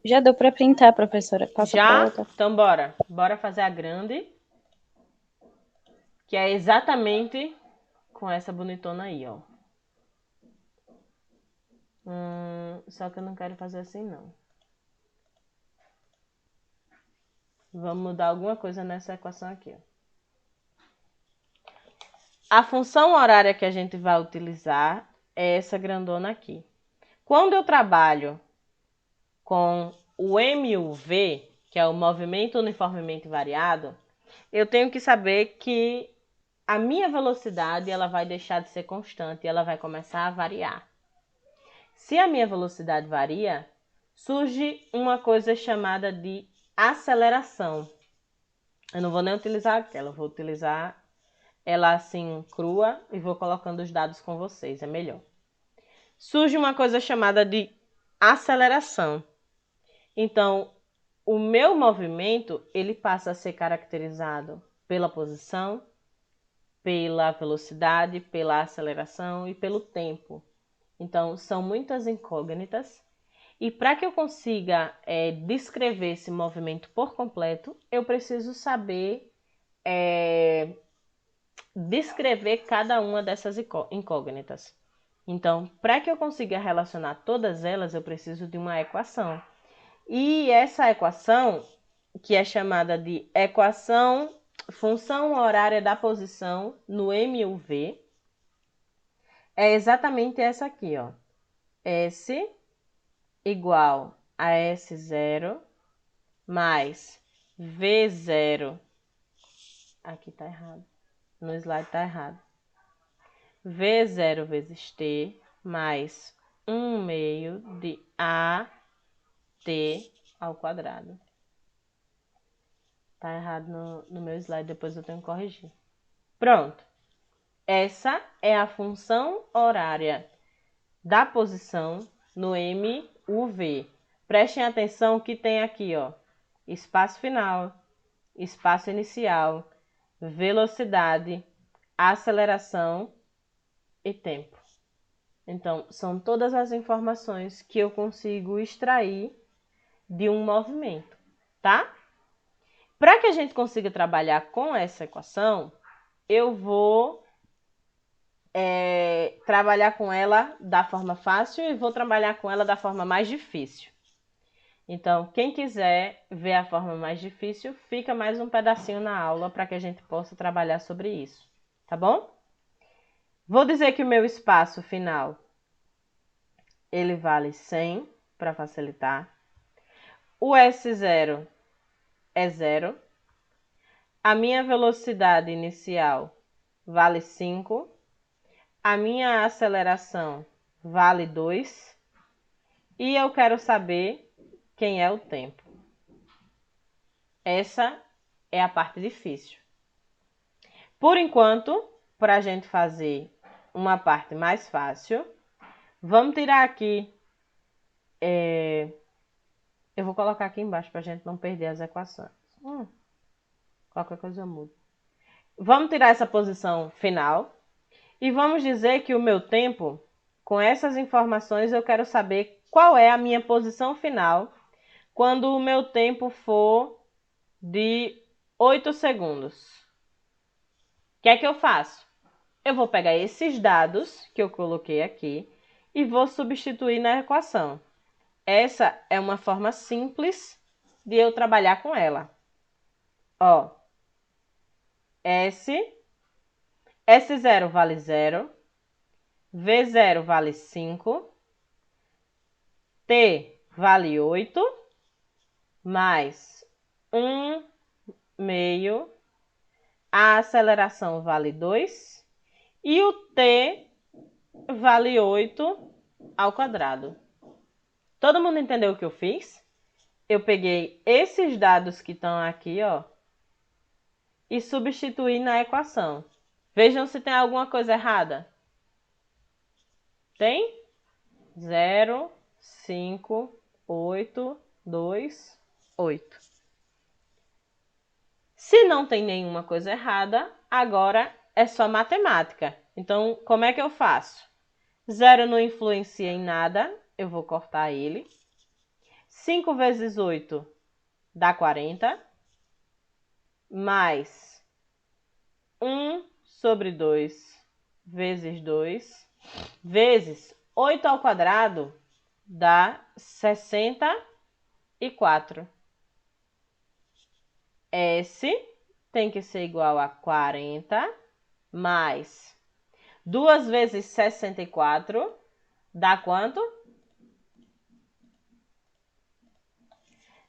Já deu para printar, professora. Passa pra Já? outra. Então, bora. Bora fazer a grande. Que é exatamente com essa bonitona aí, ó. Só que eu não quero fazer assim, não. Vamos mudar alguma coisa nessa equação aqui, ó. A função horária que a gente vai utilizar é essa grandona aqui. Quando eu trabalho com o M e o V, que é o movimento uniformemente variado, eu tenho que saber que a minha velocidade ela vai deixar de ser constante e ela vai começar a variar. Se a minha velocidade varia, surge uma coisa chamada de aceleração. Eu não vou nem utilizar aquela, eu vou utilizar ela assim crua e vou colocando os dados com vocês, é melhor. Surge uma coisa chamada de aceleração. Então, o meu movimento, ele passa a ser caracterizado pela posição, pela velocidade, pela aceleração e pelo tempo. Então, são muitas incógnitas. E para que eu consiga descrever esse movimento por completo, eu preciso saber descrever cada uma dessas incógnitas. Então, para que eu consiga relacionar todas elas, eu preciso de uma equação. E essa equação, que é chamada de função horária da posição no M e o V, é exatamente essa aqui, ó. S igual a S0 mais V0. Aqui tá errado. No slide tá errado. V0 vezes T mais 1 meio de AT ao quadrado. Tá errado no meu slide, depois eu tenho que corrigir. Pronto. Essa é a função horária da posição no MUV. Prestem atenção que tem aqui, ó, espaço final, espaço inicial, velocidade, aceleração e tempo. Então, são todas as informações que eu consigo extrair de um movimento, tá? Para que a gente consiga trabalhar com essa equação, eu vou trabalhar com ela da forma fácil e vou trabalhar com ela da forma mais difícil. Então, quem quiser ver a forma mais difícil, fica mais um pedacinho na aula para que a gente possa trabalhar sobre isso, tá bom? Vou dizer que o meu espaço final, ele vale 100, para facilitar. O S0 é 0. A minha velocidade inicial vale 5. A minha aceleração vale 2. E eu quero saber quem é o tempo. Essa é a parte difícil. Por enquanto, para a gente fazer uma parte mais fácil, vamos tirar aqui. Eu vou colocar aqui embaixo para a gente não perder as equações. Qualquer coisa eu mudo. Vamos tirar essa posição final. E vamos dizer que o meu tempo, com essas informações, eu quero saber qual é a minha posição final quando o meu tempo for de 8 segundos. O que é que eu faço? Eu vou pegar esses dados que eu coloquei aqui e vou substituir na equação. Essa é uma forma simples de eu trabalhar com ela. Ó, S0 vale 0, V0 vale 5, T vale 8, mais 1 meio, a aceleração vale 2 e o T vale 8 ao quadrado. Todo mundo entendeu o que eu fiz? Eu peguei esses dados que estão aqui, ó, e substituí na equação. Vejam se tem alguma coisa errada. Tem? 0, 5, 8, 2, 8. Se não tem nenhuma coisa errada, agora é só matemática. Então, como é que eu faço? 0 não influencia em nada, eu vou cortar ele. 5 vezes 8 dá 40, mais 1 sobre 2 vezes 2, vezes 8 ao quadrado, dá 64. S tem que ser igual a 40 mais 2 vezes 64 dá quanto?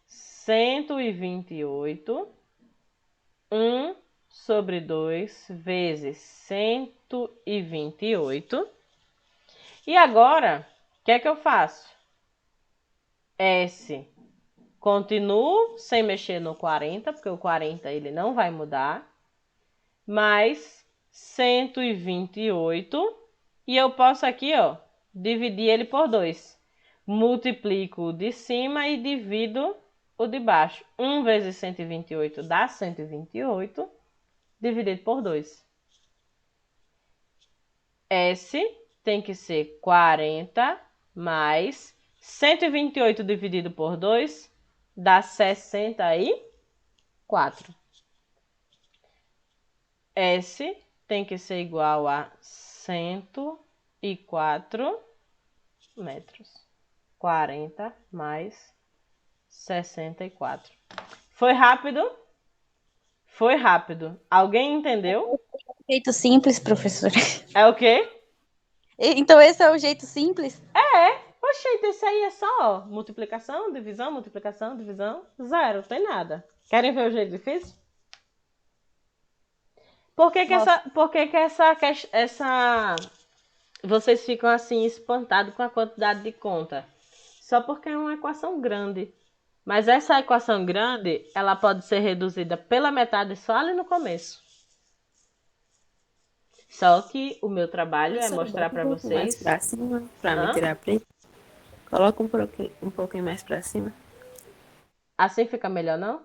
128. 1 sobre 2 vezes 128. E agora, o que é que eu faço? S. Continuo sem mexer no 40, porque o 40 ele não vai mudar. Mais 128. E eu posso aqui, ó, dividir ele por 2. Multiplico o de cima e divido o de baixo. 1 vezes 128 dá 128, dividido por 2. S tem que ser 40 mais 128 dividido por 2 dá 64. S tem que ser igual a 104 metros. 40 mais 64. Foi rápido? Foi rápido. Alguém entendeu? Jeito simples, professor. É o quê? Então esse é o jeito simples? Oxente, esse aí é só ó, multiplicação, divisão, zero, tem nada. Querem ver o jeito difícil? Por que vocês ficam assim espantados com a quantidade de conta? Só porque é uma equação grande. Mas essa equação grande, ela pode ser reduzida pela metade só ali no começo. Só que o meu trabalho é mostrar para vocês. Mais pra cima, pra me tirar print. Coloca um pouquinho mais pra cima. Assim fica melhor, não?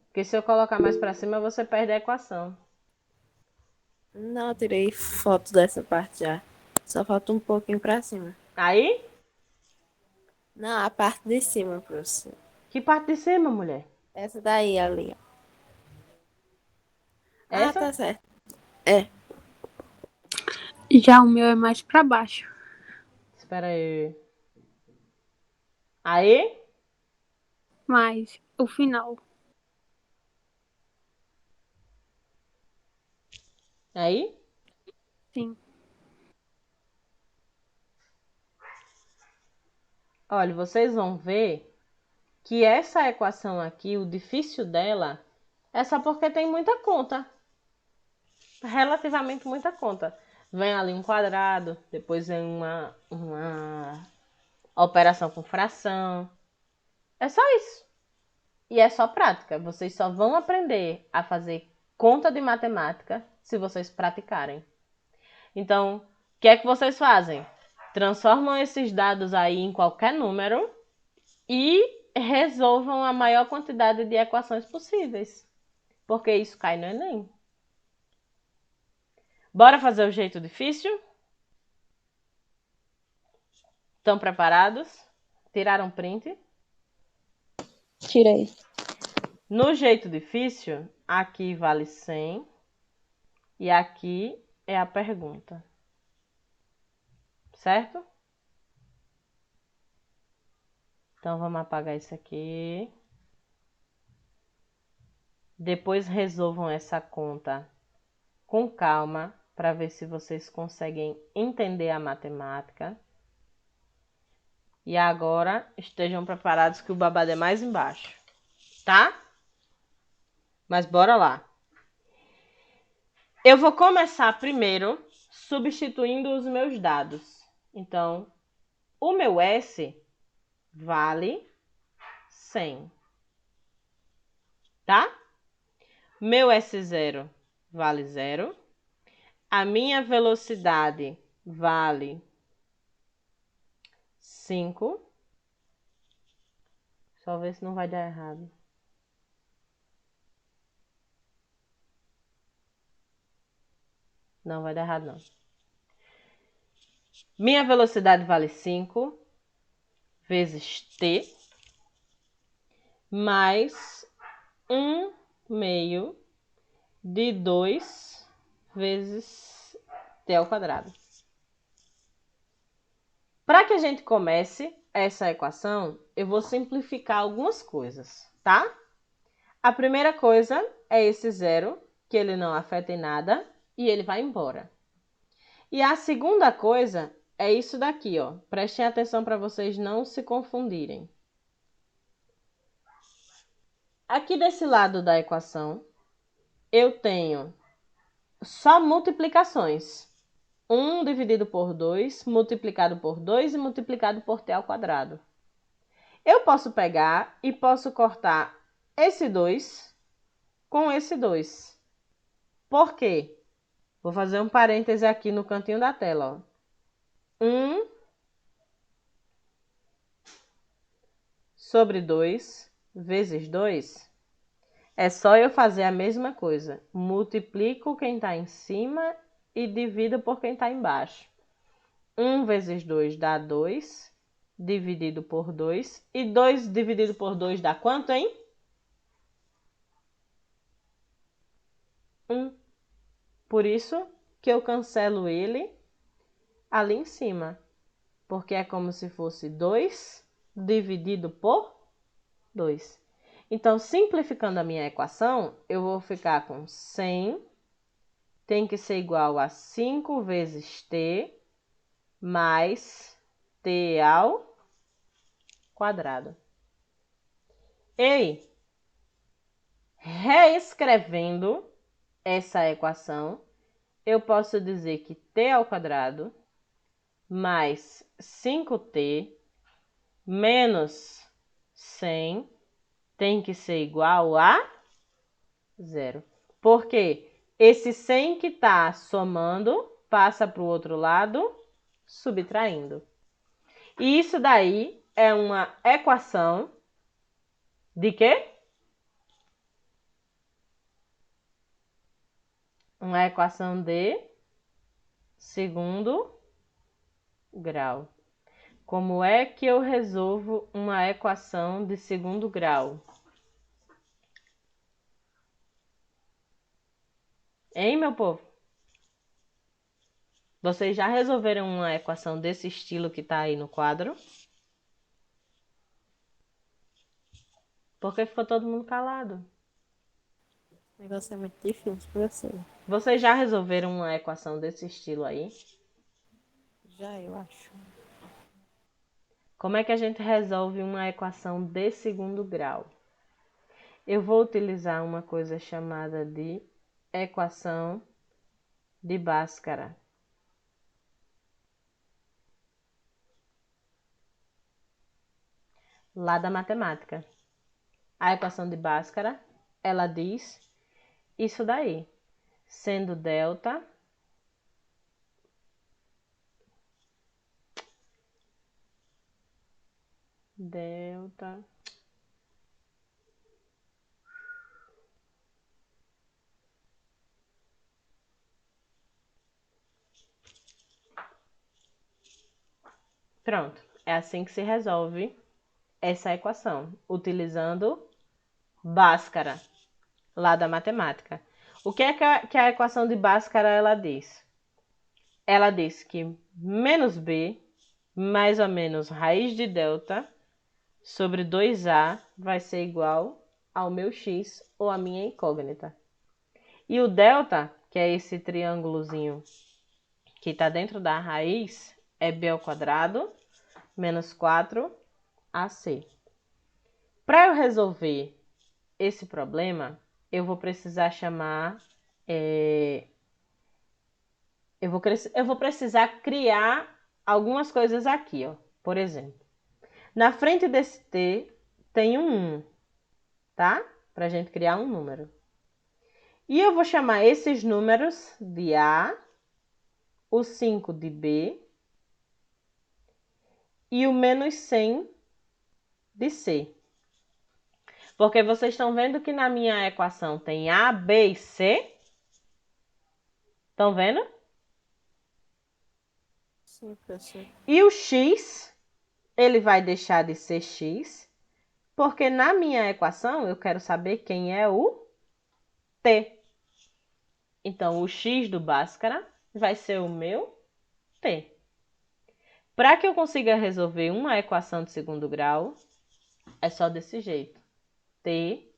Porque se eu colocar mais para cima, você perde a equação. Não, eu tirei foto dessa parte já. Só falta um pouquinho pra cima. Aí? Não, a parte de cima, professor. Que parte de cima, mulher? Essa daí, ali, ó. Essa? Tá certo. É. Já o meu é mais pra baixo. Espera aí. Aí? Mas o final. Aí? Sim. Olha, vocês vão ver que essa equação aqui, o difícil dela, é só porque tem muita conta. Relativamente muita conta. Vem ali um quadrado, depois vem uma operação com fração. É só isso. E é só prática. Vocês só vão aprender a fazer conta de matemática se vocês praticarem. Então, o que é que vocês fazem? Transformam esses dados aí em qualquer número e resolvam a maior quantidade de equações possíveis. Porque isso cai no Enem. Bora fazer o jeito difícil? Estão preparados? Tiraram print? Tirei. No jeito difícil, aqui vale 100 e aqui é a pergunta. Certo? Então vamos apagar isso aqui. Depois resolvam essa conta com calma para ver se vocês conseguem entender a matemática. E agora estejam preparados que o babado é mais embaixo, tá? Mas bora lá. Eu vou começar primeiro substituindo os meus dados. Então, o meu S vale 100, tá? Meu S0 vale 0. A minha velocidade vale 5. Só ver se não vai dar errado. Não vai dar errado, não. Minha velocidade vale 5 vezes t mais 1 meio de 2 vezes t ao quadrado. Para que a gente comece essa equação, eu vou simplificar algumas coisas, tá? A primeira coisa é esse zero, que ele não afeta em nada, e ele vai embora. E a segunda coisa é isso daqui, ó. Prestem atenção para vocês não se confundirem. Aqui desse lado da equação, eu tenho só multiplicações. 1 dividido por 2, multiplicado por 2 e multiplicado por t ao quadrado. Eu posso pegar e posso cortar esse 2 com esse 2. Por quê? Vou fazer um parêntese aqui no cantinho da tela, ó. 1 sobre 2 vezes 2 é só eu fazer a mesma coisa. Multiplico quem está em cima e divido por quem está embaixo. 1 vezes 2 dá 2, dividido por 2. E 2 dividido por 2 dá quanto, hein? 1. Por isso que eu cancelo ele ali em cima. Porque é como se fosse 2 dividido por 2. Então, simplificando a minha equação, eu vou ficar com 100 tem que ser igual a 5 vezes t mais t ao quadrado. E reescrevendo essa equação, eu posso dizer que t ao quadrado mais 5t menos 100 tem que ser igual a 0. Por quê? Esse 100 que está somando passa para o outro lado, subtraindo. E isso daí é uma equação de quê? Uma equação de segundo grau. Como é que eu resolvo uma equação de segundo grau? Hein, meu povo? Vocês já resolveram uma equação desse estilo que está aí no quadro? Por que ficou todo mundo calado? O negócio é muito difícil pra você. Vocês já resolveram uma equação desse estilo aí? Já eu acho. Como é que a gente resolve uma equação de segundo grau? Eu vou utilizar uma coisa chamada de equação de Bhaskara. Lá da matemática. A equação de Bhaskara, ela diz isso daí. Sendo delta Pronto, é assim que se resolve essa equação, utilizando Bhaskara, lá da matemática. O que é que a equação de Bhaskara ela diz? Ela diz que menos b, mais ou menos raiz de delta, sobre 2a vai ser igual ao meu x ou a minha incógnita. E o delta, que é esse triângulozinho que está dentro da raiz, é b ao quadrado menos 4ac. Para eu resolver esse problema, eu vou precisar chamar... Eu vou precisar criar algumas coisas aqui, ó. Por exemplo, na frente desse t tem um 1, tá? Para a gente criar um número. E eu vou chamar esses números de A, o 5 de B e o menos 100 de C. Porque vocês estão vendo que na minha equação tem A, B e C? Estão vendo? Sim, professor. E o X, ele vai deixar de ser X, porque na minha equação eu quero saber quem é o T. Então, o X do Bhaskara vai ser o meu t. Para que eu consiga resolver uma equação de segundo grau, é só desse jeito. T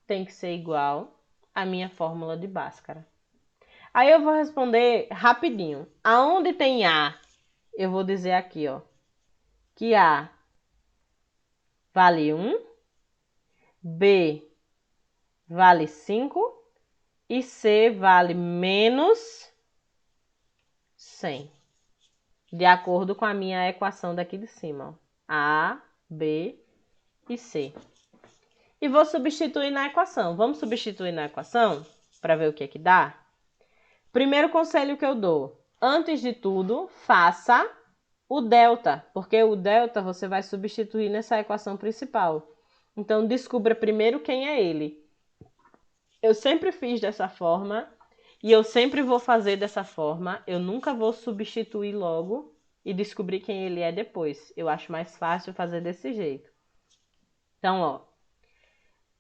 tem que ser igual à minha fórmula de Bhaskara. Aí eu vou responder rapidinho. Aonde tem A, eu vou dizer aqui, ó, que A vale 1, B vale 5 e C vale menos 100. De acordo com a minha equação daqui de cima, ó. A, B e C. E vou substituir na equação. Vamos substituir na equação para ver o que é que dá? Primeiro conselho que eu dou. Antes de tudo, faça o delta, porque o delta você vai substituir nessa equação principal. Então, descubra primeiro quem é ele. Eu sempre fiz dessa forma e eu sempre vou fazer dessa forma. Eu nunca vou substituir logo e descobrir quem ele é depois. Eu acho mais fácil fazer desse jeito. Então, ó,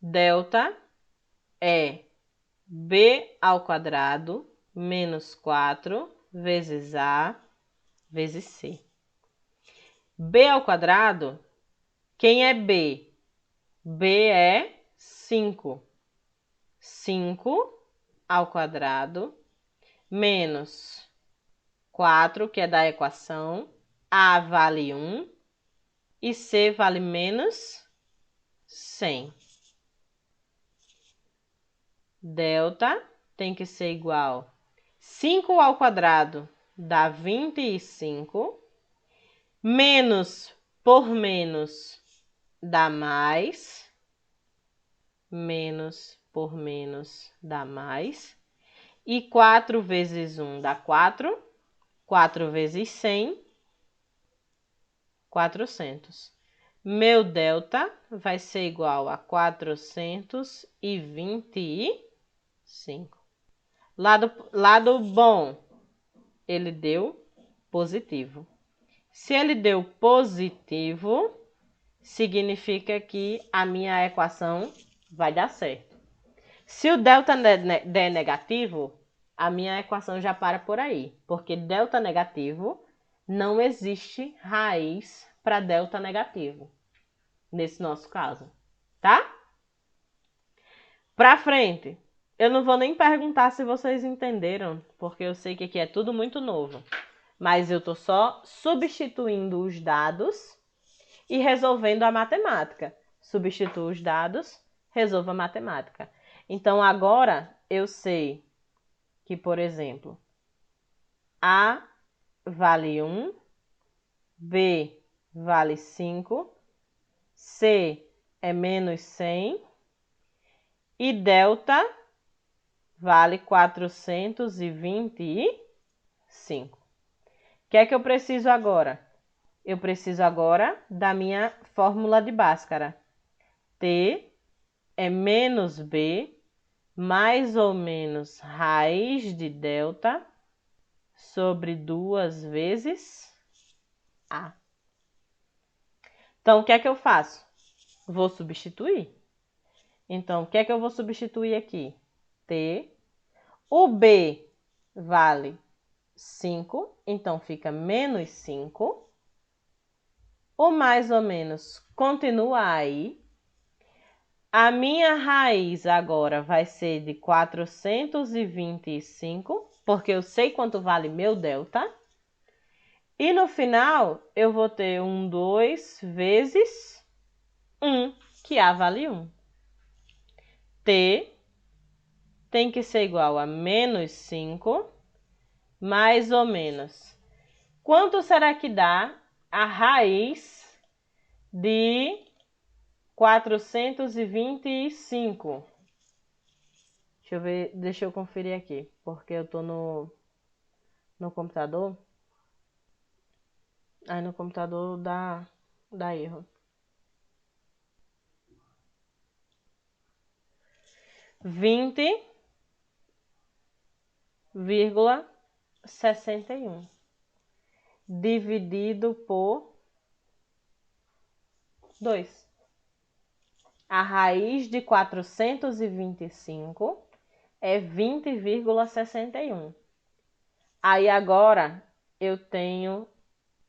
delta é b ao quadrado menos 4 vezes a vezes c. B ao quadrado, quem é b? B é 5. 5 ao quadrado menos 4, que é da equação, a vale 1 e c vale menos 100. Delta tem que ser igual 5 ao quadrado dá 25, menos por menos dá mais, menos por menos dá mais, e 4 vezes 1 dá 4, 4 vezes 100, 400. Meu delta vai ser igual a 425. Lado bom, ele deu positivo. Se ele deu positivo, significa que a minha equação vai dar certo. Se o delta der negativo, a minha equação já para por aí, porque delta negativo não existe raiz para delta negativo, nesse nosso caso, tá? Pra frente, eu não vou nem perguntar se vocês entenderam, porque eu sei que aqui é tudo muito novo, mas eu tô só substituindo os dados e resolvendo a matemática. Substituo os dados, resolvo a matemática. Então, agora eu sei que, por exemplo, A vale 1, B vale 5, C é menos 100 e delta vale 425. O que é que eu preciso agora? Eu preciso agora da minha fórmula de Bhaskara. T é menos B mais ou menos raiz de delta sobre 2 vezes A. Então, o que é que eu faço? Vou substituir. Então, o que é que eu vou substituir aqui? T. O B vale 5, então fica menos 5. O mais ou menos continua aí. A minha raiz agora vai ser de 425, porque eu sei quanto vale meu delta. E no final, eu vou ter 2 vezes 1, que A vale 1. T tem que ser igual a menos 5, mais ou menos. Quanto será que dá a raiz de 425? Deixa eu ver, deixa eu conferir aqui, porque eu tô no computador. Aí no computador dá erro. 20,61 dividido por 2. A raiz de 425 é 20,61. Aí agora eu tenho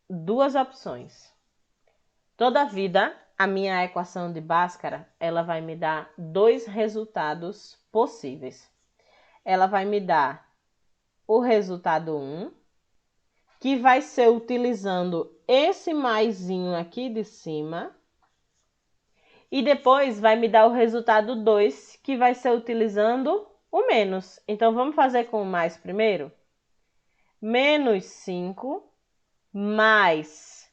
duas opções. Toda vida, a minha equação de Bhaskara, ela vai me dar dois resultados possíveis. Ela vai me dar o resultado 1, que vai ser utilizando esse maisinho aqui de cima. E depois vai me dar o resultado 2, que vai ser utilizando o menos. Então, vamos fazer com o mais primeiro? Menos 5 mais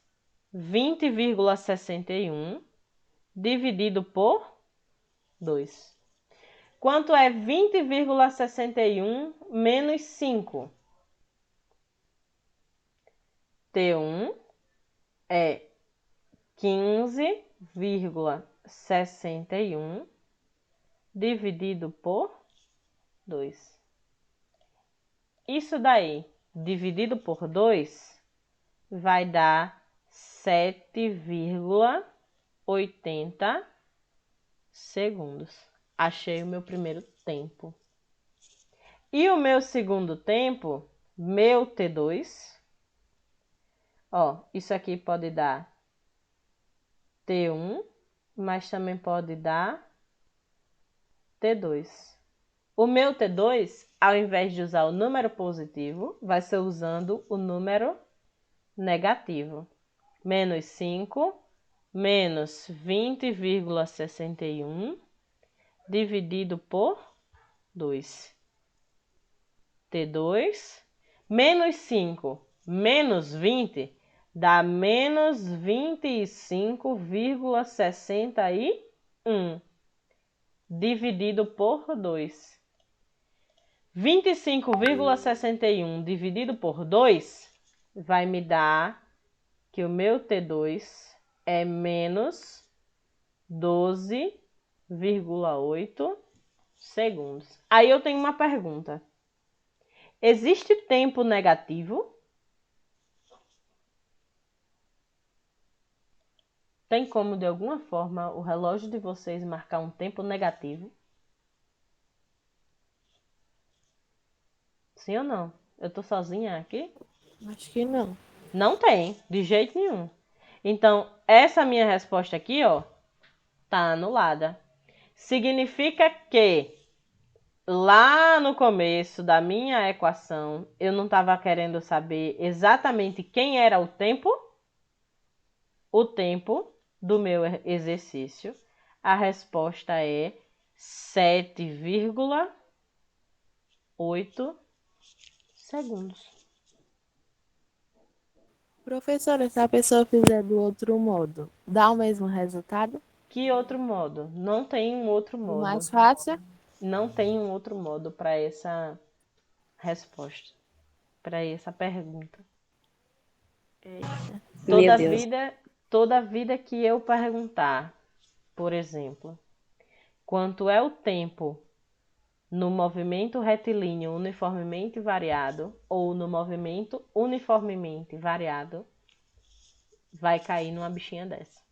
20,61 dividido por 2. Quanto é 20,61 menos 5? T1 é 15,61 dividido por 2. Isso daí, dividido por 2, vai dar 7,80 segundos. Achei o meu primeiro tempo. E o meu segundo tempo, meu T2, ó, isso aqui pode dar T1, mas também pode dar T2. O meu T2, ao invés de usar o número positivo, vai ser usando o número negativo. Menos 5 menos 20,61 dividido por 2. T2 menos 5 menos 20 dá menos 25,61 dividido por 2. 25,61 dividido por 2 vai me dar que o meu T2 é menos 12,8 segundos. Aí eu tenho uma pergunta. Existe tempo negativo? Tem como, de alguma forma, o relógio de vocês marcar um tempo negativo? Sim ou não? Eu tô sozinha aqui? Acho que não. Não tem, de jeito nenhum. Então, essa minha resposta aqui, ó, tá anulada. Significa que lá no começo da minha equação, eu não estava querendo saber exatamente quem era o tempo do meu exercício. A resposta é 7,8 segundos. Professora, se a pessoa fizer do outro modo, dá o mesmo resultado? Que outro modo? Não tem um outro Do modo. mais fácil? Não tem um outro modo para essa resposta, para essa pergunta. Eita. Meu Deus. Toda vida que eu perguntar, por exemplo, quanto é o tempo no movimento retilíneo uniformemente variado ou no movimento uniformemente variado, vai cair numa bichinha dessa.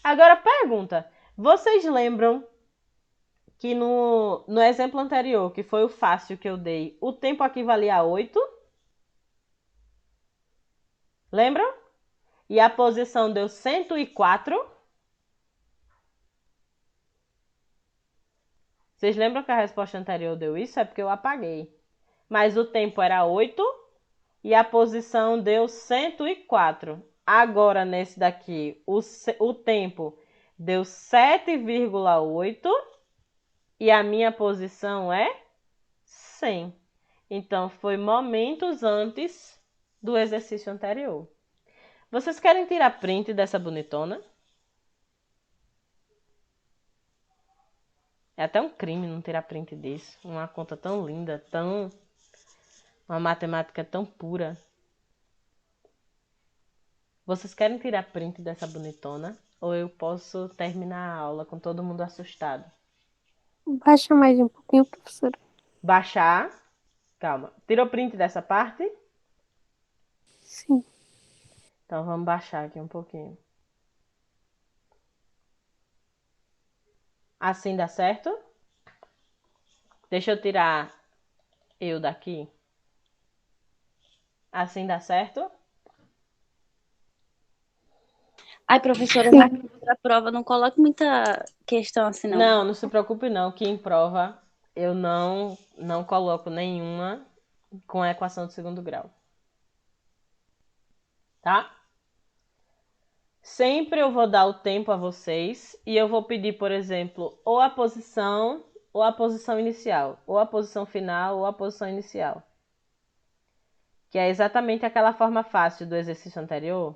Agora pergunta, vocês lembram que no exemplo anterior, que foi o fácil que eu dei, o tempo aqui valia 8? Lembram? E a posição deu 104? Vocês lembram que a resposta anterior deu isso? É porque eu apaguei. Mas o tempo era 8 e a posição deu 104. Agora, nesse daqui, o tempo deu 7,8 e a minha posição é 100. Então, foi momentos antes do exercício anterior. Vocês querem tirar print dessa bonitona? É até um crime não tirar print disso. Uma conta tão linda, uma matemática tão pura. Vocês querem tirar print dessa bonitona? Ou eu posso terminar a aula com todo mundo assustado? Baixa mais um pouquinho, professora. Baixar. Calma. Tirou print dessa parte? Sim. Então vamos baixar aqui um pouquinho. Assim dá certo? Deixa eu tirar eu daqui. Assim dá certo? Ai, professora, na outra prova não coloque muita questão assim, não. Não, não se preocupe não, que em prova eu não coloco nenhuma com a equação de segundo grau. Tá? Sempre eu vou dar o tempo a vocês e eu vou pedir, por exemplo, ou a posição inicial, ou a posição final ou a posição inicial. Que é exatamente aquela forma fácil do exercício anterior,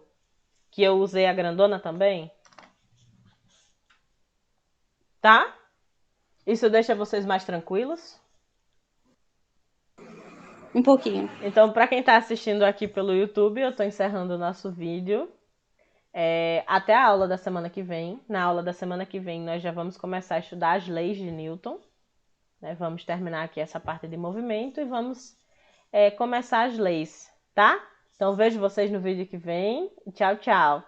que eu usei a grandona também. Tá? Isso deixa vocês mais tranquilos? Um pouquinho. Então, para quem está assistindo aqui pelo YouTube, eu estou encerrando o nosso vídeo. Até a aula da semana que vem. Na aula da semana que vem, nós já vamos começar a estudar as leis de Newton. Né? Vamos terminar aqui essa parte de movimento e vamos começar as leis, tá? Então, vejo vocês no vídeo que vem. Tchau, tchau!